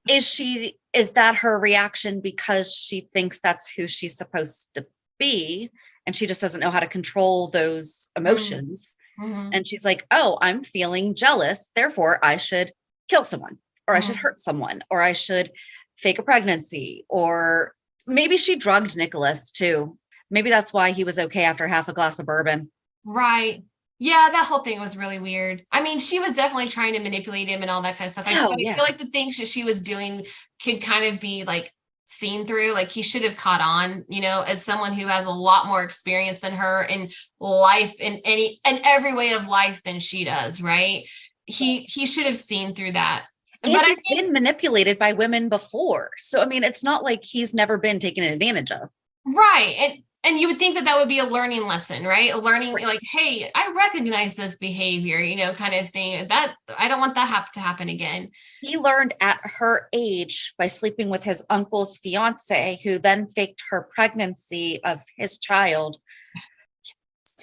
Is that her reaction because she thinks that's who she's supposed to be, and she just doesn't know how to control those emotions? And she's like, "Oh, I'm feeling jealous, therefore I should kill someone, or I should hurt someone, or I should fake a pregnancy." Or maybe she drugged Nicholas too. Maybe that's why he was okay after half a glass of bourbon. Right. Yeah, that whole thing was really weird. I mean, she was definitely trying to manipulate him and all that kind of stuff. I feel like the things that she was doing could kind of be like seen through. Like he should have caught on, as someone who has a lot more experience than her in life, in every way of life than she does. Right. He should have seen through that. And he's been manipulated by women before. So, I mean, it's not like he's never been taken advantage of. Right. And you would think that would be a learning lesson, right? A learning, like, hey, I recognize this behavior, kind of thing. That I don't want that to happen again. He learned at her age by sleeping with his uncle's fiance, who then faked her pregnancy of his child,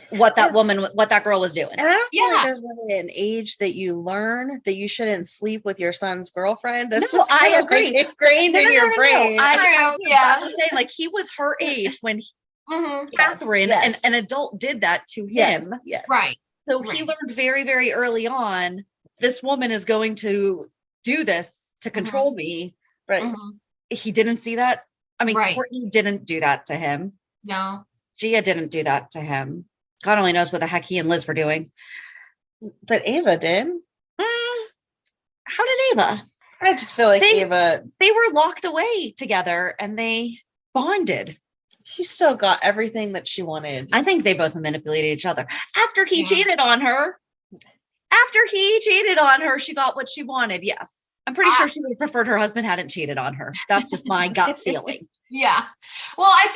what that girl was doing. And I don't feel like there's really an age that you learn that you shouldn't sleep with your son's girlfriend. That's just I agree. Like ingrained in your brain. I was saying, like, he was her age when Catherine, an adult, did that to him. Yes. Right. So he learned very, very early on, this woman is going to do this to control me. Right. He didn't see that. I mean, Courtney didn't do that to him. No. Gia didn't do that to him. God only knows what the heck he and Liz were doing. But Ava did. How did Ava? I just feel like Ava... They were locked away together and they bonded. She still got everything that she wanted. I think they both manipulated each other. After he cheated on her, she got what she wanted. Yes. I'm pretty sure she would have preferred her husband hadn't cheated on her. That's just my gut feeling. Yeah. Well, I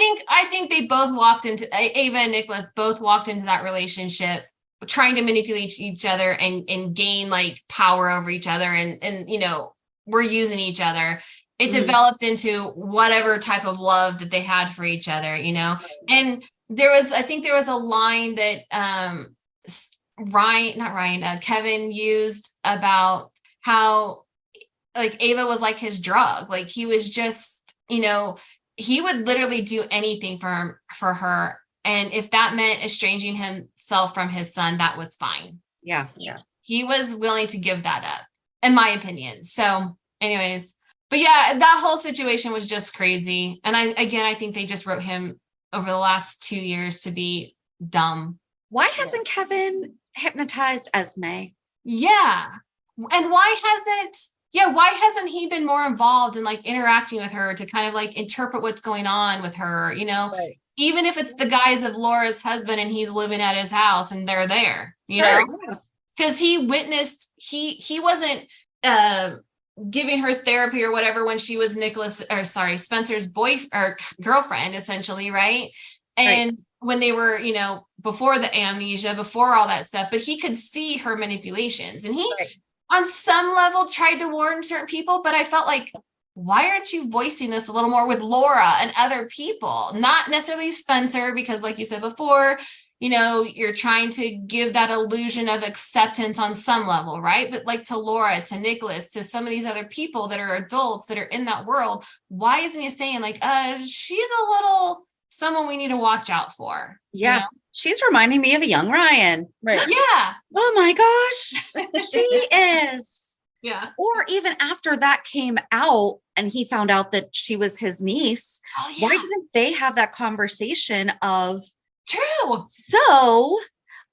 think they both walked into, Ava and Nicholas both walked into that relationship trying to manipulate each other and gain like power over each other. And we're using each other. It developed into whatever type of love that they had for each other, and I think there was a line that Kevin used about how like Ava was like his drug. Like he was just, he would literally do anything for her. And if that meant estranging himself from his son, that was fine. Yeah. He was willing to give that up, in my opinion. So anyways, but yeah, that whole situation was just crazy. And I think they just wrote him over the last 2 years to be dumb. Why hasn't Kevin hypnotized Esme? Yeah. And why hasn't he been more involved in like interacting with her to kind of like interpret what's going on with her, Right. Even if it's the guise of Laura's husband and he's living at his house and they're there, know? Because he witnessed, he wasn't giving her therapy or whatever when she was Spencer's girlfriend, essentially, right? And when they were, before the amnesia, before all that stuff, but he could see her manipulations, and he on some level tried to warn certain people, but I felt like, why aren't you voicing this a little more with Laura and other people, not necessarily Spencer, because like you said before, you're trying to give that illusion of acceptance on some level, right? But like to Laura, to Nicholas, to some of these other people that are adults that are in that world, why isn't he saying like, she's a little someone we need to watch out for? Yeah. She's reminding me of a young Ryan. Right. Yeah. Oh my gosh. She is. Yeah. Or even after that came out and he found out that she was his niece, why didn't they have that conversation of, true. So,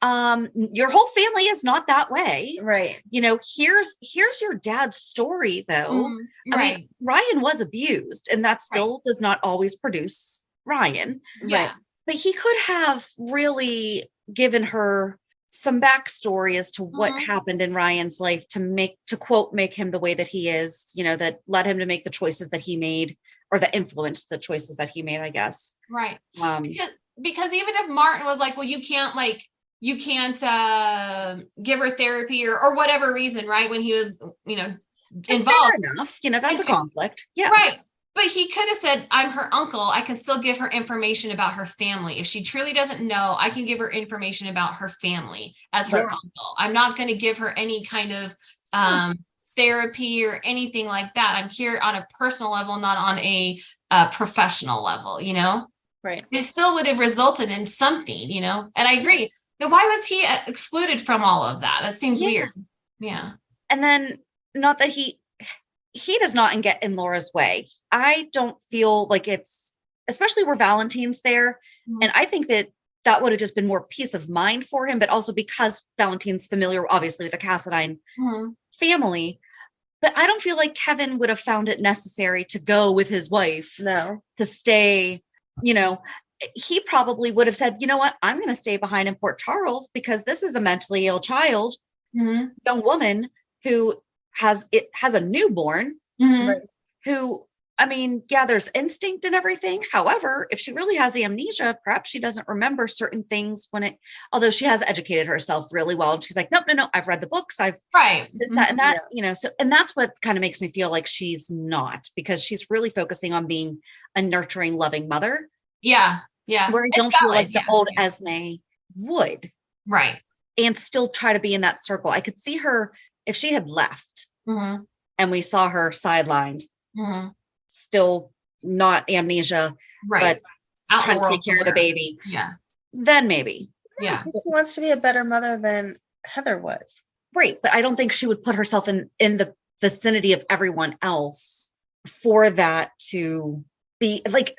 your whole family is not that way. Right. Here's your dad's story though. I mean, Ryan was abused and that still does not always produce Ryan. Yeah. Right. But he could have really given her some backstory as to what happened in Ryan's life to quote, make him the way that he is, that led him to make the choices that he made, or that influenced the choices that he made, I guess. Right. Because even if Martin was like, well, you can't give her therapy or whatever reason, right? When he was, involved. Fair enough. That's a conflict. Yeah. Right. But he could have said, I'm her uncle. I can still give her information about her family. If she truly doesn't know, I can give her information about her family as her uncle. I'm not going to give her any kind of therapy or anything like that. I'm here on a personal level, not on a professional level, Right. It still would have resulted in something, And I agree. Now, why was he excluded from all of that? That seems weird. Yeah. And then, not that he does not get in Laura's way. I don't feel like it's, especially where Valentine's there. And I think that would have just been more peace of mind for him, but also because Valentine's familiar, obviously, with the Cassadine family. But I don't feel like Kevin would have found it necessary to go with his wife. No. To stay, he probably would have said, you know what, I'm going to stay behind in Port Charles because this is a mentally ill child, young woman who has a newborn Mhm. who, I mean, yeah, there's instinct and everything. However, if she really has amnesia, perhaps she doesn't remember certain things although she has educated herself really well. And she's like, nope, no, I've read the books. I've Right. this, that, and that, so, and that's what kind of makes me feel like she's not, because she's really focusing on being a nurturing, loving mother. Yeah. Yeah. Where I don't feel like the old Esme would. Right. And still try to be in that circle. I could see her if she had left Mm-hmm. and we saw her sidelined, Mm-hmm. still not amnesia, Right. but trying to take care of the baby. Yeah. Then maybe. Yeah. She wants to be a better mother than Heather was. Right. But I don't think she would put herself in the vicinity of everyone else for that to be like,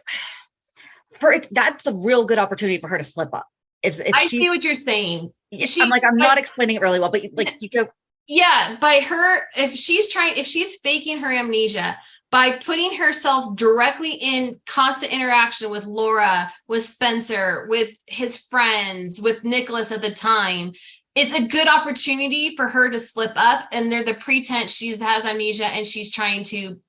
that's a real good opportunity for her to slip up. If I see what you're saying. I'm not explaining it really well, but like you go. Yeah. By her, if she's faking her amnesia, by putting herself directly in constant interaction with Laura, with Spencer, with his friends, with Nicholas at the time, it's a good opportunity for her to slip up. And they're the pretense she has amnesia and she's trying to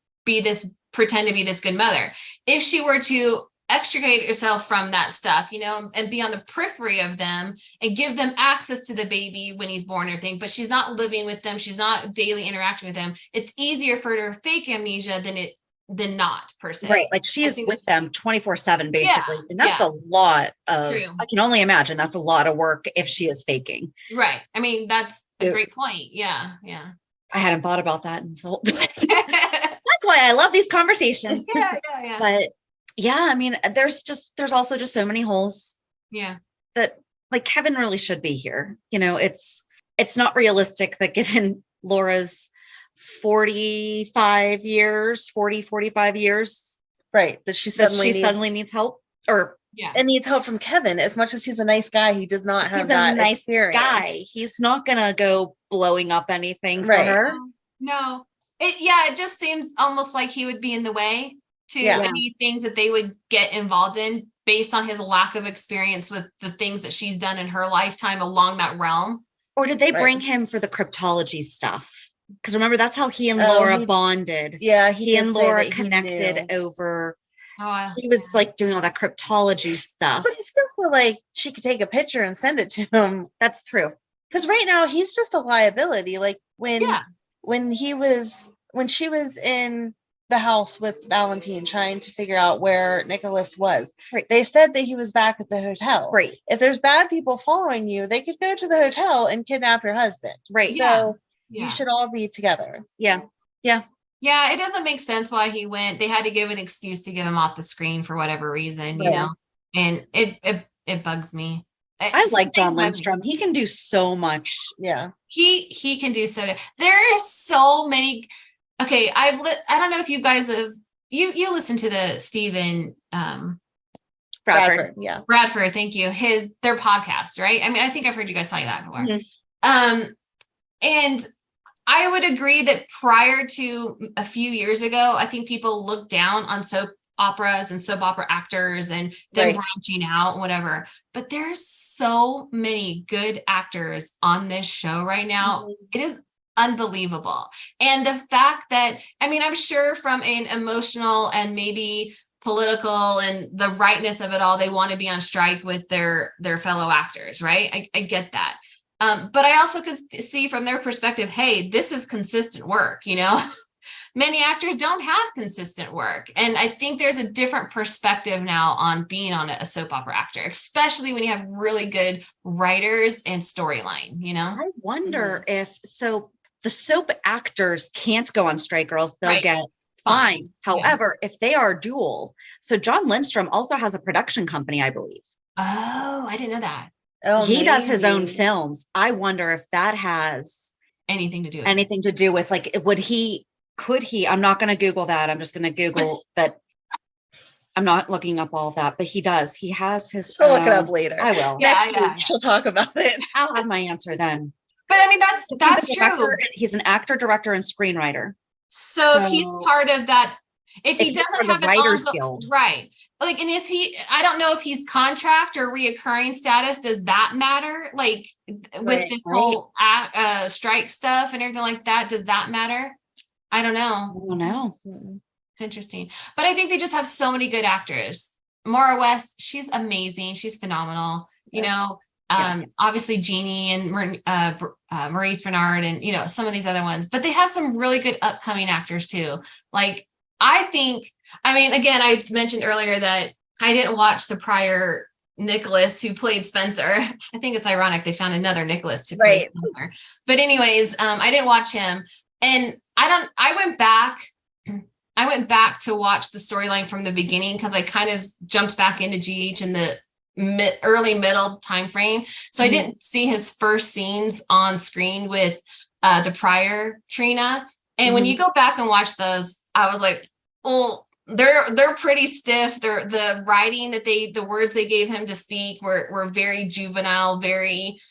pretend to be this good mother. If she were to extricate herself from that stuff, and be on the periphery of them and give them access to the baby when he's born and everything, but she's not living with them, she's not daily interacting with them, it's easier for her to fake amnesia than not, per se. Right. Like she is with them 24/7 basically. Yeah, and that's a lot of, true. I can only imagine that's a lot of work if she is faking. Right. I mean, that's a great point. Yeah. Yeah. I hadn't thought about that until that's why I love these conversations. Yeah. But yeah, I mean, there's also just so many holes. Yeah. That like Kevin really should be here. It's not realistic that given Laura's 45 years, right, that she suddenly needs help, or and needs help from Kevin. As much as he's a nice guy, he does not have that nice experience. Guy. He's not gonna go blowing up anything for her. No. It just seems almost like he would be in the way to any things that they would get involved in based on his lack of experience with the things that she's done in her lifetime along that realm. Or did they bring him for the cryptology stuff? Because remember, that's how he and Laura bonded. Yeah, he and Laura connected over. He was like doing all that cryptology stuff. But I still feel like she could take a picture and send it to him. That's true. Because right now he's just a liability. Like when she was in the house with Valentine trying to figure out where Nicholas was. Right. They said that he was back at the hotel. Right. If there's bad people following you, they could go to the hotel and kidnap your husband. Right. So you should all be together. Yeah. Yeah. Yeah. It doesn't make sense why he went. They had to give an excuse to get him off the screen for whatever reason, you know, and it bugs me. I like John Lindstrom. He can do so much. Yeah. He can do so. There are so many. Okay, I don't know if you guys have you listened to the Stephen Bradford. Yeah. Bradford, thank you. Their podcast, right? I mean, I think I've heard you guys say that before. Mm-hmm. And I would agree that prior to a few years ago, I think people looked down on soap operas and soap opera actors and them branching out and whatever. But there's so many good actors on this show right now. Mm-hmm. It is unbelievable. And the fact that, I mean, I'm sure from an emotional and maybe political and the rightness of it all, they want to be on strike with their fellow actors, right? I get that. But I also could see from their perspective, hey, this is consistent work, you know? Many actors don't have consistent work. And I think there's a different perspective now on being on a soap opera actor, especially when you have really good writers and storyline, you know? I wonder if the soap actors can't go on strike, girls. They'll get fined. However, if they are dual, so John Lindstrom also has a production company, I believe. Oh, I didn't know that. Oh, he does his own films. I wonder if that has anything to do with like, could he, I'm not going to Google that. I'm just going to Google that. I'm not looking up all of that, but he does. He has his. I'll look it up later. I will. Next week, she'll talk about it. I'll have my answer then. But I mean, that's true. He's an actor, director, and screenwriter. So if he's part of that, if he doesn't have the Writers Guild, right? like, and is he, I don't know if he's contract or reoccurring status. Does that matter? Like with this whole strike stuff and everything like that, does that matter? I don't know. I don't know. It's interesting. But I think they just have so many good actors. Maura West, she's amazing. She's phenomenal. You know, obviously Jeannie and Maurice Bernard and, you know, some of these other ones, but they have some really good upcoming actors too. Like, I think, I mean, again, I mentioned earlier that I didn't watch the prior Nicholas who played Spencer. I think it's ironic they found another Nicholas to play Spencer. But anyways, I didn't watch him. And I went back to watch the storyline from the beginning because I kind of jumped back into GH in the early middle time frame. So I didn't see his first scenes on screen with the prior Trina. And when you go back and watch those, I was like, oh, they're pretty stiff. The writing that the words they gave him to speak were very juvenile, very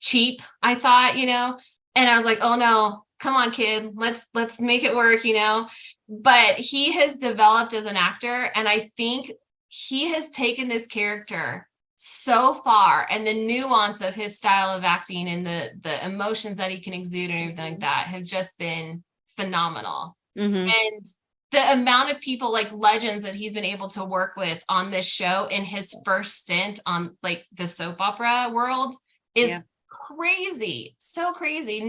cheap, I thought, you know. And I was like, oh no, come on, kid, let's make it work, you know. But he has developed as an actor, and I think he has taken this character so far, and the nuance of his style of acting and the emotions that he can exude and everything like that have just been phenomenal. And the amount of people, like legends, that he's been able to work with on this show in his first stint on like the soap opera world is crazy. So crazy.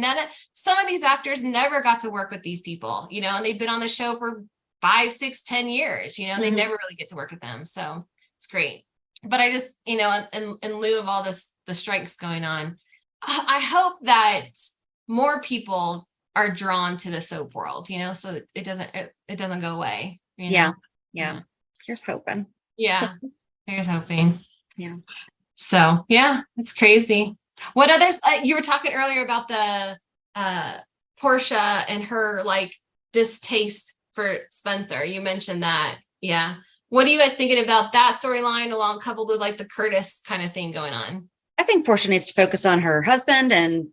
Some of these actors never got to work with these people, you know, and they've been on the show for 5, 6, 10 years, you know, they never really get to work with them. So it's great. But I just, you know, in lieu of all the strikes going on, I hope that more people are drawn to the soap world, you know, so that it doesn't go away. You know? Yeah. Here's hoping. Yeah. Here's hoping. Yeah. So yeah, it's crazy. What others, you were talking earlier about the Portia and her like distaste for Spencer. You mentioned that. Yeah. What are you guys thinking about that storyline along coupled with like the Curtis kind of thing going on? I think Portia needs to focus on her husband and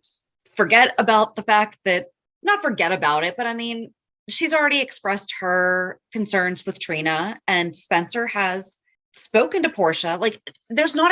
forget about the fact that, not forget about it, but I mean, she's already expressed her concerns with Trina, and Spencer has spoken to Portia. Like, there's no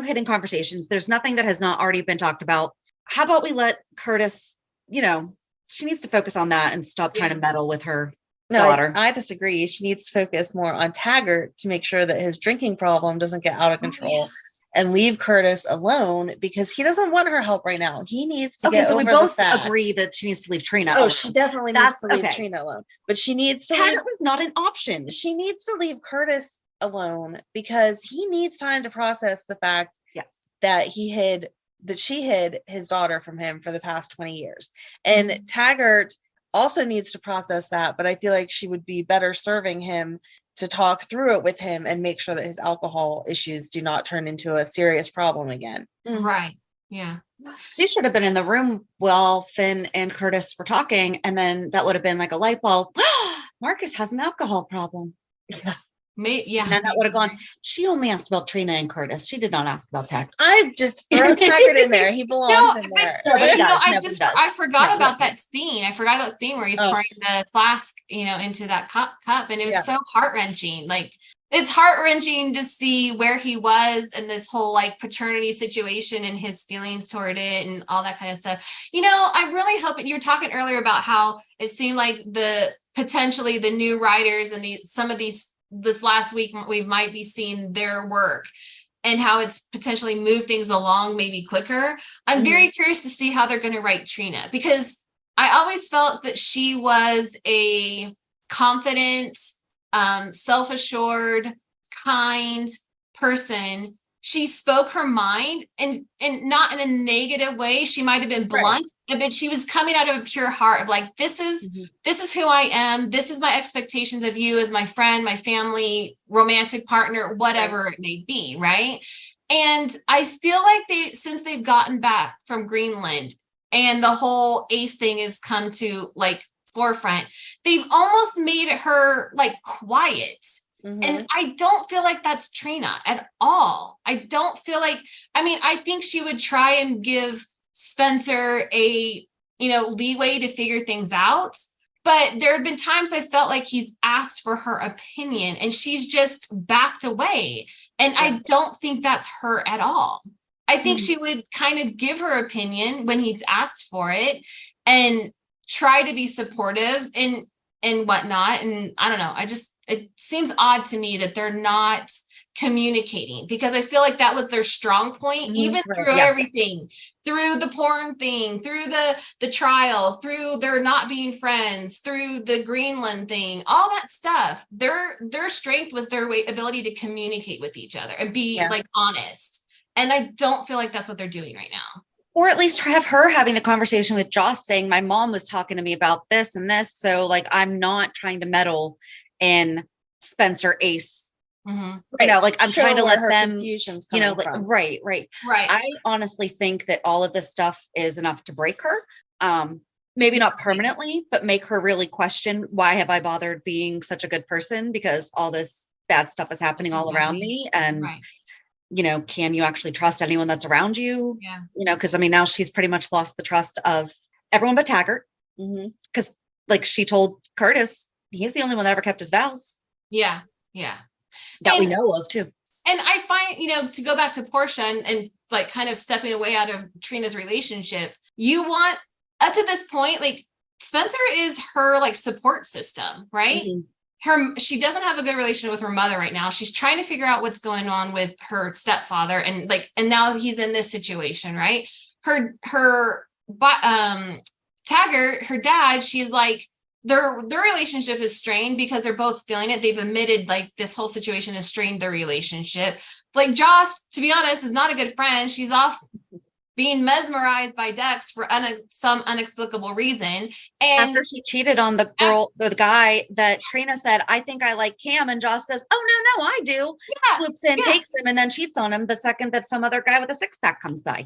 hidden conversations. There's nothing that has not already been talked about. How about we let Curtis, you know, she needs to focus on that and stop trying to meddle with her daughter. I disagree. She needs to focus more on Taggart to make sure that his drinking problem doesn't get out of control. And leave Curtis alone because he doesn't want her help right now. He needs to get over the fact. We both agree that she needs to leave Trina alone. Oh, she definitely needs to leave Trina alone. But she needs to Taggart was not an option. She needs to leave Curtis alone because he needs time to process the fact that she hid his daughter from him for the past 20 years. And Taggart also needs to process that, but I feel like she would be better serving him to talk through it with him and make sure that his alcohol issues do not turn into a serious problem again. Right. Yeah. She should have been in the room while Finn and Curtis were talking, and then that would have been like a light bulb. Marcus has an alcohol problem. Yeah. And then that would have gone. She only asked about Trina and Curtis. She did not ask about Taggart. I just throw Taggart in there. He belongs in there. I forgot about that scene. I forgot about the scene where he's pouring the flask, you know, into that cup, and it was so heart-wrenching. Like, it's heart-wrenching to see where he was in this whole like paternity situation and his feelings toward it and all that kind of stuff. You know, I really hope you were talking earlier about how it seemed like potentially the new writers and this last week we might be seeing their work and how it's potentially moved things along maybe quicker. I'm very curious to see how they're going to write Trina, because I always felt that she was a confident, self-assured, kind person. She spoke her mind and not in a negative way. She might have been blunt, but she was coming out of a pure heart of like, this is who I am. This is my expectations of you as my friend, my family, romantic partner, whatever it may be. Right. And I feel like since they've gotten back from Greenland and the whole Ace thing has come to like forefront, they've almost made her like quiet. And I don't feel like that's Trina at all. I don't feel like, I think she would try and give Spencer a, leeway to figure things out. But there have been times I felt like he's asked for her opinion and she's just backed away. And I don't think that's her at all. I think she would kind of give her opinion when he's asked for it and try to be supportive and whatnot. And I don't know. It seems odd to me that they're not communicating, because I feel like that was their strong point, even through everything, through the porn thing, through the trial, through their not being friends, through the Greenland thing, all that stuff. Their strength was their ability to communicate with each other and be like honest. And I don't feel like that's what they're doing right now. Or at least have her having the conversation with Joss saying, my mom was talking to me about this and this. So like, I'm not trying to meddle in Spencer Ace. You know, like I'm trying to let them, you know, like, right. I honestly think that all of this stuff is enough to break her. Maybe not permanently, but make her really question, why have I bothered being such a good person? Because all this bad stuff is happening all around me. And, you know, can you actually trust anyone that's around you? Yeah. You know, because I mean, now she's pretty much lost the trust of everyone but Taggart. Because like she told Curtis, he's the only one that ever kept his vows. Yeah. That we know of too. And I find, you know, to go back to Portia and like kind of stepping away out of Trina's relationship, you want up to this point, like Spencer is her like support system, right? She doesn't have a good relationship with her mother right now. She's trying to figure out what's going on with her stepfather, and now he's in this situation, right? Taggart, her dad, she's like, their relationship is strained because they're both feeling it. They've admitted like this whole situation has strained their relationship. Like Joss, to be honest, is not a good friend. She's off being mesmerized by Dex for some inexplicable reason. And after she cheated on the girl, the guy that Trina said, I think I like Cam, and Joss goes, oh no, I do. Swoops in, takes him, and then cheats on him the second that some other guy with a six-pack comes by.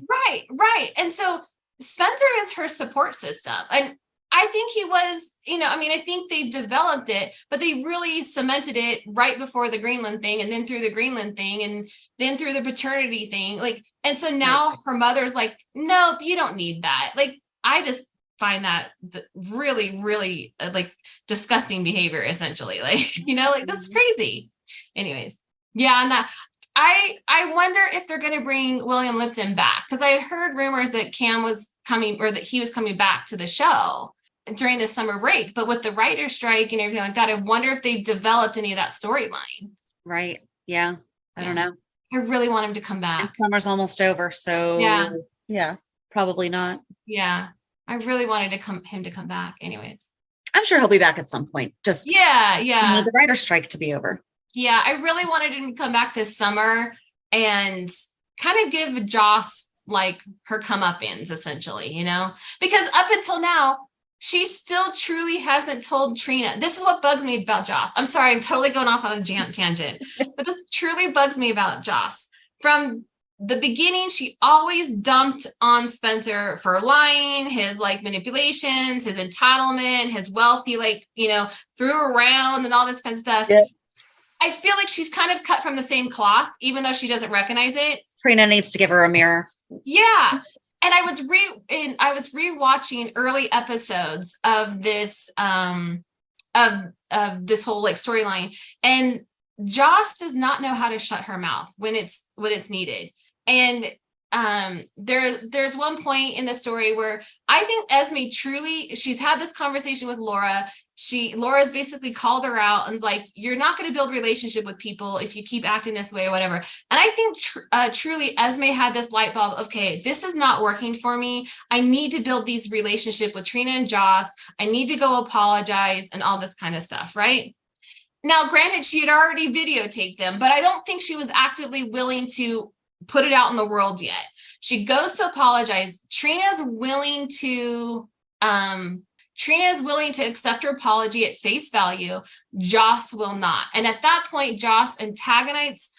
Right. And so Spencer is her support system. And I think he was, you know, I mean, I think they've developed it, but they really cemented it right before the Greenland thing, and then through the Greenland thing, and then through the paternity thing. Like, and so now her mother's like, nope, you don't need that. Like, I just find that really, really like disgusting behavior, essentially. Like, you know, like this is crazy. Anyways. Yeah. And that I wonder if they're going to bring William Lipton back, because I had heard rumors that Cam was coming, or that he was coming back to the show during the summer break, but with the writer's strike and everything like that, I wonder if they've developed any of that storyline. Right. Yeah. I don't know. I really want him to come back. And summer's almost over, so yeah, probably not. Yeah. I really wanted him to come back anyways. I'm sure he'll be back at some point. Just we need the writer's strike to be over. Yeah. I really wanted him to come back this summer and kind of give Joss like her comeuppance, essentially, you know, because up until now, she still truly hasn't told Trina. This is what bugs me about Joss. I'm sorry, I'm totally going off on a tangent, but this truly bugs me about Joss. From the beginning, she always dumped on Spencer for lying, his like manipulations, his entitlement, his wealthy, like, you know, threw around and all this kind of stuff. Yeah. I feel like she's kind of cut from the same cloth, even though she doesn't recognize it. Trina needs to give her a mirror. Yeah. And I was rewatching early episodes of this of this whole like storyline, and Joss does not know how to shut her mouth when it's needed. And there's one point in the story where I think Esme truly, she's had this conversation with Laura. Laura's basically called her out and like, you're not going to build a relationship with people if you keep acting this way or whatever. And I think truly Esme had this light bulb. Okay, this is not working for me. I need to build these relationships with Trina and Joss. I need to go apologize and all this kind of stuff. Right now, granted, she had already videotaped them, but I don't think she was actively willing to put it out in the world yet. She goes to apologize. Trina's willing to accept her apology at face value. Joss will not. And at that point, Joss antagonizes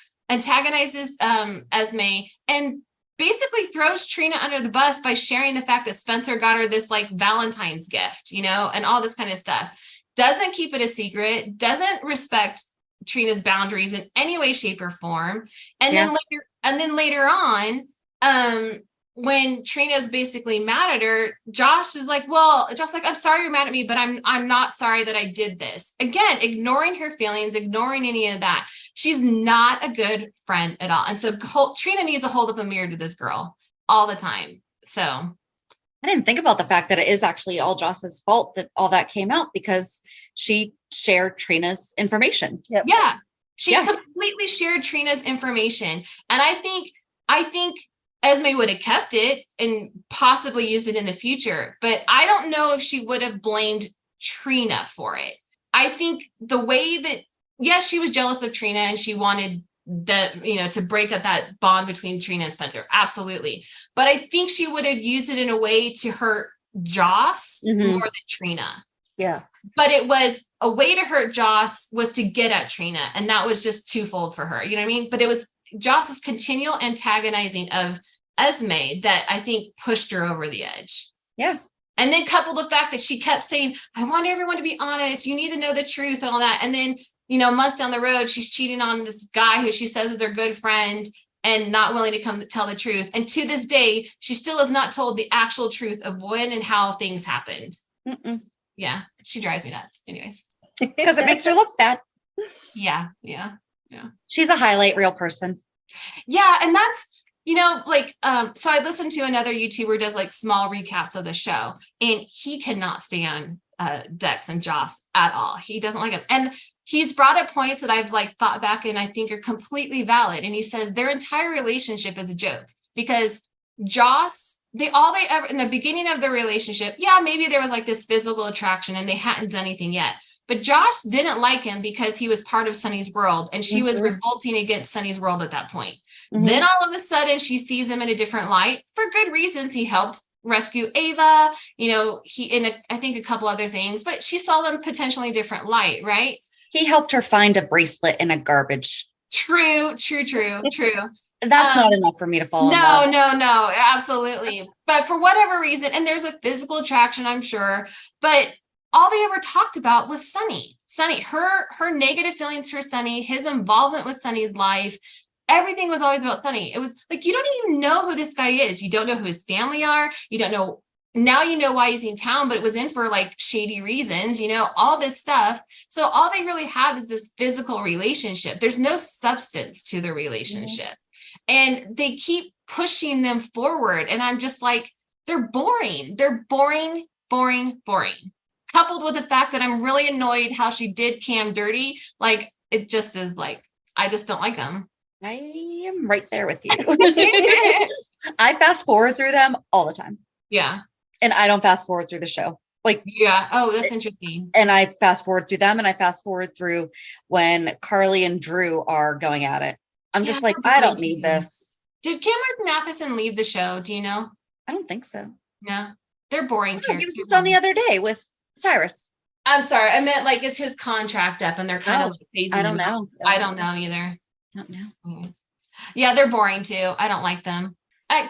Esme and basically throws Trina under the bus by sharing the fact that Spencer got her this like Valentine's gift, you know, and all this kind of stuff. Doesn't keep it a secret, doesn't respect Trina's boundaries in any way, shape, or form. And then later on, when Trina's basically mad at her, Josh is like, well, Josh's like, I'm sorry you're mad at me, but I'm not sorry that I did this. Again, ignoring her feelings, ignoring any of that. She's not a good friend at all. And so Trina needs to hold up a mirror to this girl all the time. So I didn't think about the fact that it is actually all Joss's fault that all that came out, because she shared Trina's information. Yep. Yeah. She completely shared Trina's information. And I think Esme would have kept it and possibly used it in the future, but I don't know if she would have blamed Trina for it. I think the way that, yes, she was jealous of Trina and she wanted to break up that bond between Trina and Spencer. Absolutely. But I think she would have used it in a way to hurt Joss more than Trina. Yeah. But it was a way to hurt Joss was to get at Trina. And that was just twofold for her. You know what I mean? But it was Joss's continual antagonizing of Esme that I think pushed her over the edge. Yeah. And then coupled the fact that she kept saying, I want everyone to be honest. You need to know the truth and all that. And then, months down the road, she's cheating on this guy who she says is her good friend and not willing to come to tell the truth. And to this day, she still has not told the actual truth of when and how things happened. Mm-mm. Yeah. She drives me nuts. Anyways. Because it makes her look bad. Yeah. She's a highlight reel person. Yeah. And that's, so I listened to another YouTuber who does like small recaps of the show, and he cannot stand Dex and Joss at all. He doesn't like them. And he's brought up points that I've like thought back and I think are completely valid. And he says their entire relationship is a joke because Joss, they ever in the beginning of their relationship, maybe there was like this physical attraction and they hadn't done anything yet. But Josh didn't like him because he was part of Sunny's world and she was revolting against Sunny's world at that point. Then all of a sudden she sees him in a different light for good reasons. He helped rescue Ava, I think a couple other things, but she saw them potentially different light, right? He helped her find a bracelet in a garbage. True. That's not enough for me to fall in love. No, absolutely. But for whatever reason, and there's a physical attraction, I'm sure, but all they ever talked about was Sunny, her negative feelings for Sunny, his involvement with Sunny's life. Everything was always about Sunny. It was like, you don't even know who this guy is. You don't know who his family are. You don't know. Now you know why he's in town, but it was in for like shady reasons, all this stuff. So all they really have is this physical relationship. There's no substance to the relationship. And they keep pushing them forward. And I'm just like, they're boring. They're boring. Coupled with the fact that I'm really annoyed how she did Cam dirty. Like, it just is like, I just don't like them. I am right there with you. I fast forward through them all the time. Yeah. And I don't fast forward through the show. Like, yeah. Oh, that's interesting. And I fast forward through them and I fast forward through when Carly and Drew are going at it. I'm just like, I don't need this. Did Cameron Matheson leave the show? Do you know? I don't think so. No, they're boring. No, he was just on the other day with Cyrus. I'm sorry. I meant like, is his contract up and they're kind of like phasing I don't know. I don't know either. Don't know. Yeah, they're boring too. I don't like them. I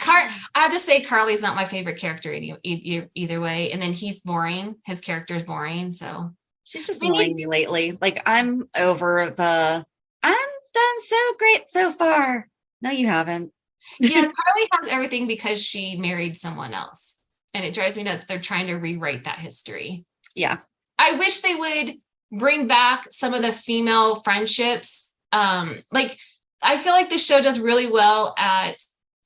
have to say Carly's not my favorite character either way. And then he's boring. His character is boring. So she's just annoying me lately. Like, I'm over I'm done so great so far. No, you haven't. Yeah, Carly has everything because she married someone else. And it drives me nuts that they're trying to rewrite that history. Yeah. I wish they would bring back some of the female friendships. I feel like this show does really well at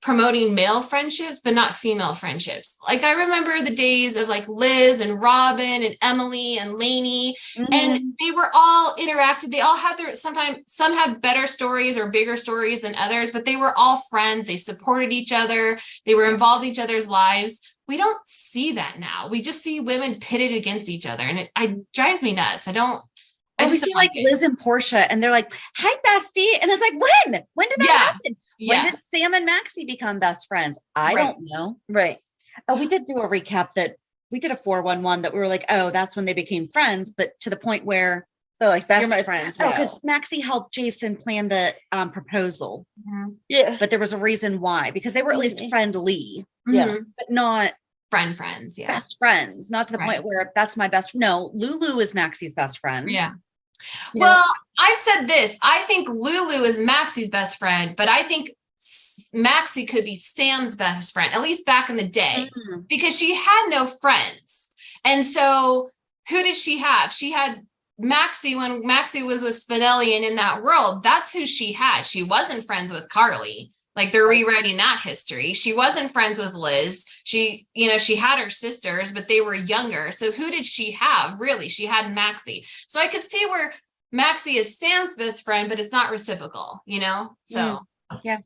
promoting male friendships, but not female friendships. Like, I remember the days of like Liz and Robin and Emily and Lainey, and they were all interacted. They all had some had better stories or bigger stories than others, but they were all friends. They supported each other. They were involved in each other's lives. We don't see that now. We just see women pitted against each other, and it drives me nuts. We see like Liz and Portia, and they're like, "Hi, bestie," and it's like, when did that happen? When did Sam and Maxie become best friends? I don't know. Right. Oh, we did do a recap that we did a 411 that we were like, oh, that's when they became friends, but to the point where they're like best friends. Oh, because Maxie helped Jason plan the proposal. Yeah, but there was a reason why, because they were at least friendly. Yeah, but not friends. Yeah, best friends. Not to the point where that's my best. No, Lulu is Maxie's best friend. Yeah. Well, I've said this. I think Lulu is Maxie's best friend, but I think Maxie could be Sam's best friend, at least back in the day, because she had no friends. And so who did she have? She had Maxie when Maxie was with Spinelli and in that world. That's who she had. She wasn't friends with Carly. Like they're rewriting that history. She wasn't friends with Liz. She had her sisters, but they were younger. So who did she have? Really, she had Maxie. So I could see where Maxie is Sam's best friend, but it's not reciprocal, So yeah.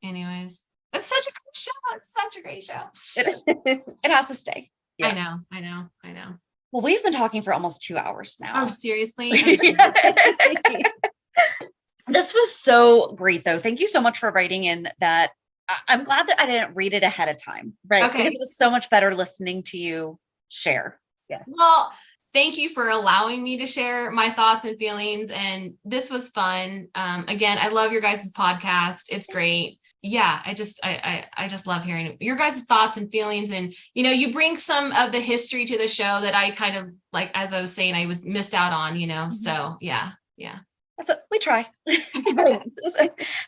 Anyways, it's such a great show. It's such a great show. It has to stay. Yeah. I know. Well, we've been talking for almost 2 hours now. Oh, seriously? This was so great, though. Thank you so much for writing in that. I'm glad that I didn't read it ahead of time. Right. Okay. Because it was so much better listening to you share. Yeah. Well, thank you for allowing me to share my thoughts and feelings. And this was fun. Again, I love your guys' podcast. It's great. Yeah, I just love hearing your guys' thoughts and feelings. And, you bring some of the history to the show that I kind of, like, as I was saying, I was missed out on, So yeah. That's what we try. Because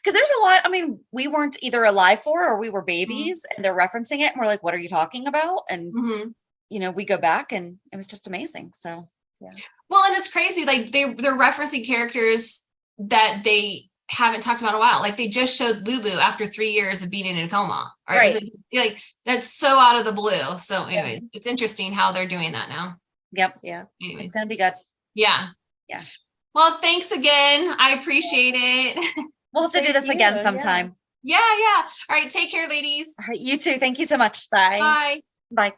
there's a lot, we weren't either alive for, or we were babies and they're referencing it and we're like, what are you talking about? And, we go back and it was just amazing. So, yeah. Well, and it's crazy. Like they're referencing characters that they haven't talked about in a while. Like they just showed Lulu after 3 years of being in a coma. Right. Like that's so out of the blue. So anyways, It's interesting how they're doing that now. Yep. Yeah. Anyways. It's going to be good. Yeah. Yeah. Well, thanks again. I appreciate it. We'll have to do this again sometime. Yeah. All right. Take care, ladies. All right. You too. Thank you so much. Bye. Bye.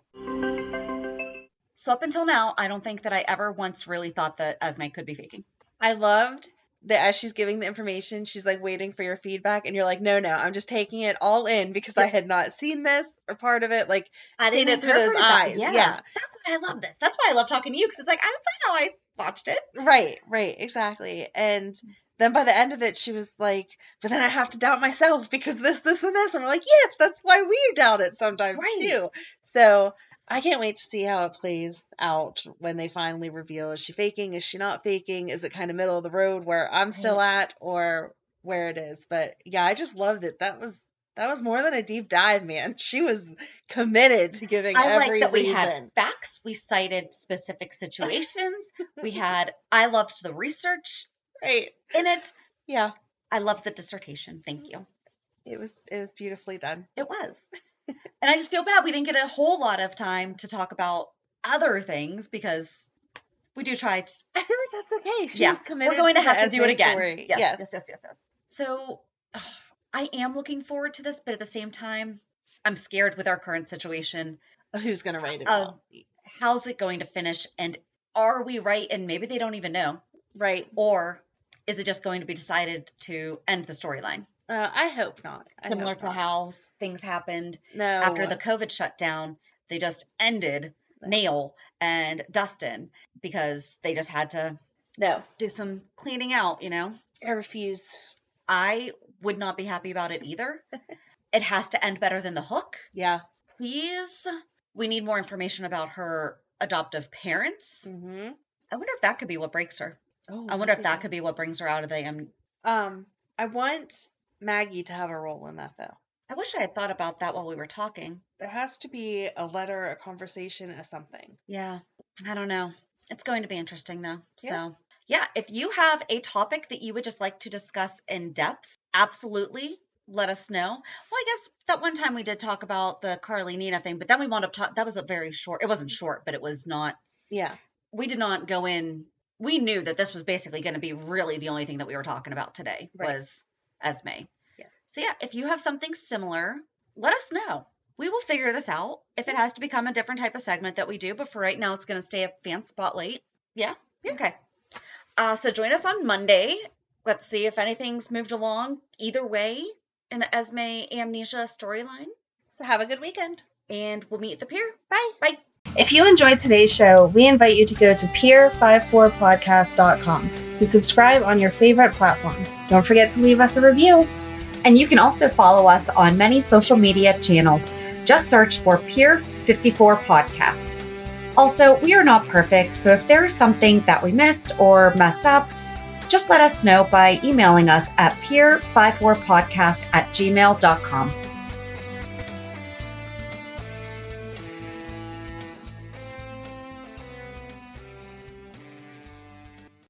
So up until now, I don't think that I ever once really thought that Esme could be faking. I loved that as she's giving the information, she's like waiting for your feedback, and you're like, no, I'm just taking it all in because I had not seen this or part of it. Like, I seen it through those eyes. Yeah. That's why I love this. That's why I love talking to you, because it's like, that's not how I watched it. Right, exactly. And then by the end of it, she was like, but then I have to doubt myself because this, and this. And we're like, yes, that's why we doubt it sometimes too. So I can't wait to see how it plays out when they finally reveal, is she faking? Is she not faking? Is it kind of middle of the road where I'm still at, or where it is? But yeah, I just loved it. That was more than a deep dive, man. She was committed to giving every like that reason. We had facts. We cited specific situations. I loved the research right in it. Yeah. I loved the dissertation. Thank you. It was beautifully done. It was. And I just feel bad we didn't get a whole lot of time to talk about other things, because we do try to. I feel like that's okay. She's committed. We're going to have to Esme do it again. Story. Yes. So I am looking forward to this, but at the same time, I'm scared with our current situation. Who's going to write it all? How's it going to finish? And are we right? And maybe they don't even know. Right. Or is it just going to be decided to end the storyline? I hope not. Similar to how things happened No. after the COVID shutdown. They just ended Nail and Dustin because they just had to do some cleaning out, I refuse. I would not be happy about it either. It has to end better than the hook. Yeah. Please. We need more information about her adoptive parents. Mm-hmm. I wonder if that could be what breaks her. Oh, I wonder if that could be what brings her out of the I want Maggie to have a role in that, though. I wish I had thought about that while we were talking. There has to be a letter, a conversation, a something. Yeah. I don't know. It's going to be interesting, though. Yeah. So, yeah, if you have a topic that you would just like to discuss in depth, absolutely let us know. Well, I guess that one time we did talk about the Carly Nina thing, but then we wound up that was a very short, it wasn't short, but it was not. Yeah. We did not go in. We knew that this was basically going to be really the only thing that we were talking about today was Esme. Yes. So yeah, if you have something similar, let us know. We will figure this out. If it has to become a different type of segment that we do, but for right now, it's going to stay a fan spotlight. Yeah. Okay. So join us on Monday. Let's see if anything's moved along either way in the Esme Amnesia storyline. So have a good weekend. And we'll meet at the pier. Bye. Bye. If you enjoyed today's show, we invite you to go to peer54podcast.com to subscribe on your favorite platform. Don't forget to leave us a review. And you can also follow us on many social media channels. Just search for Peer 54 Podcast. Also, we are not perfect, so if there is something that we missed or messed up, just let us know by emailing us at peer54podcast@gmail.com.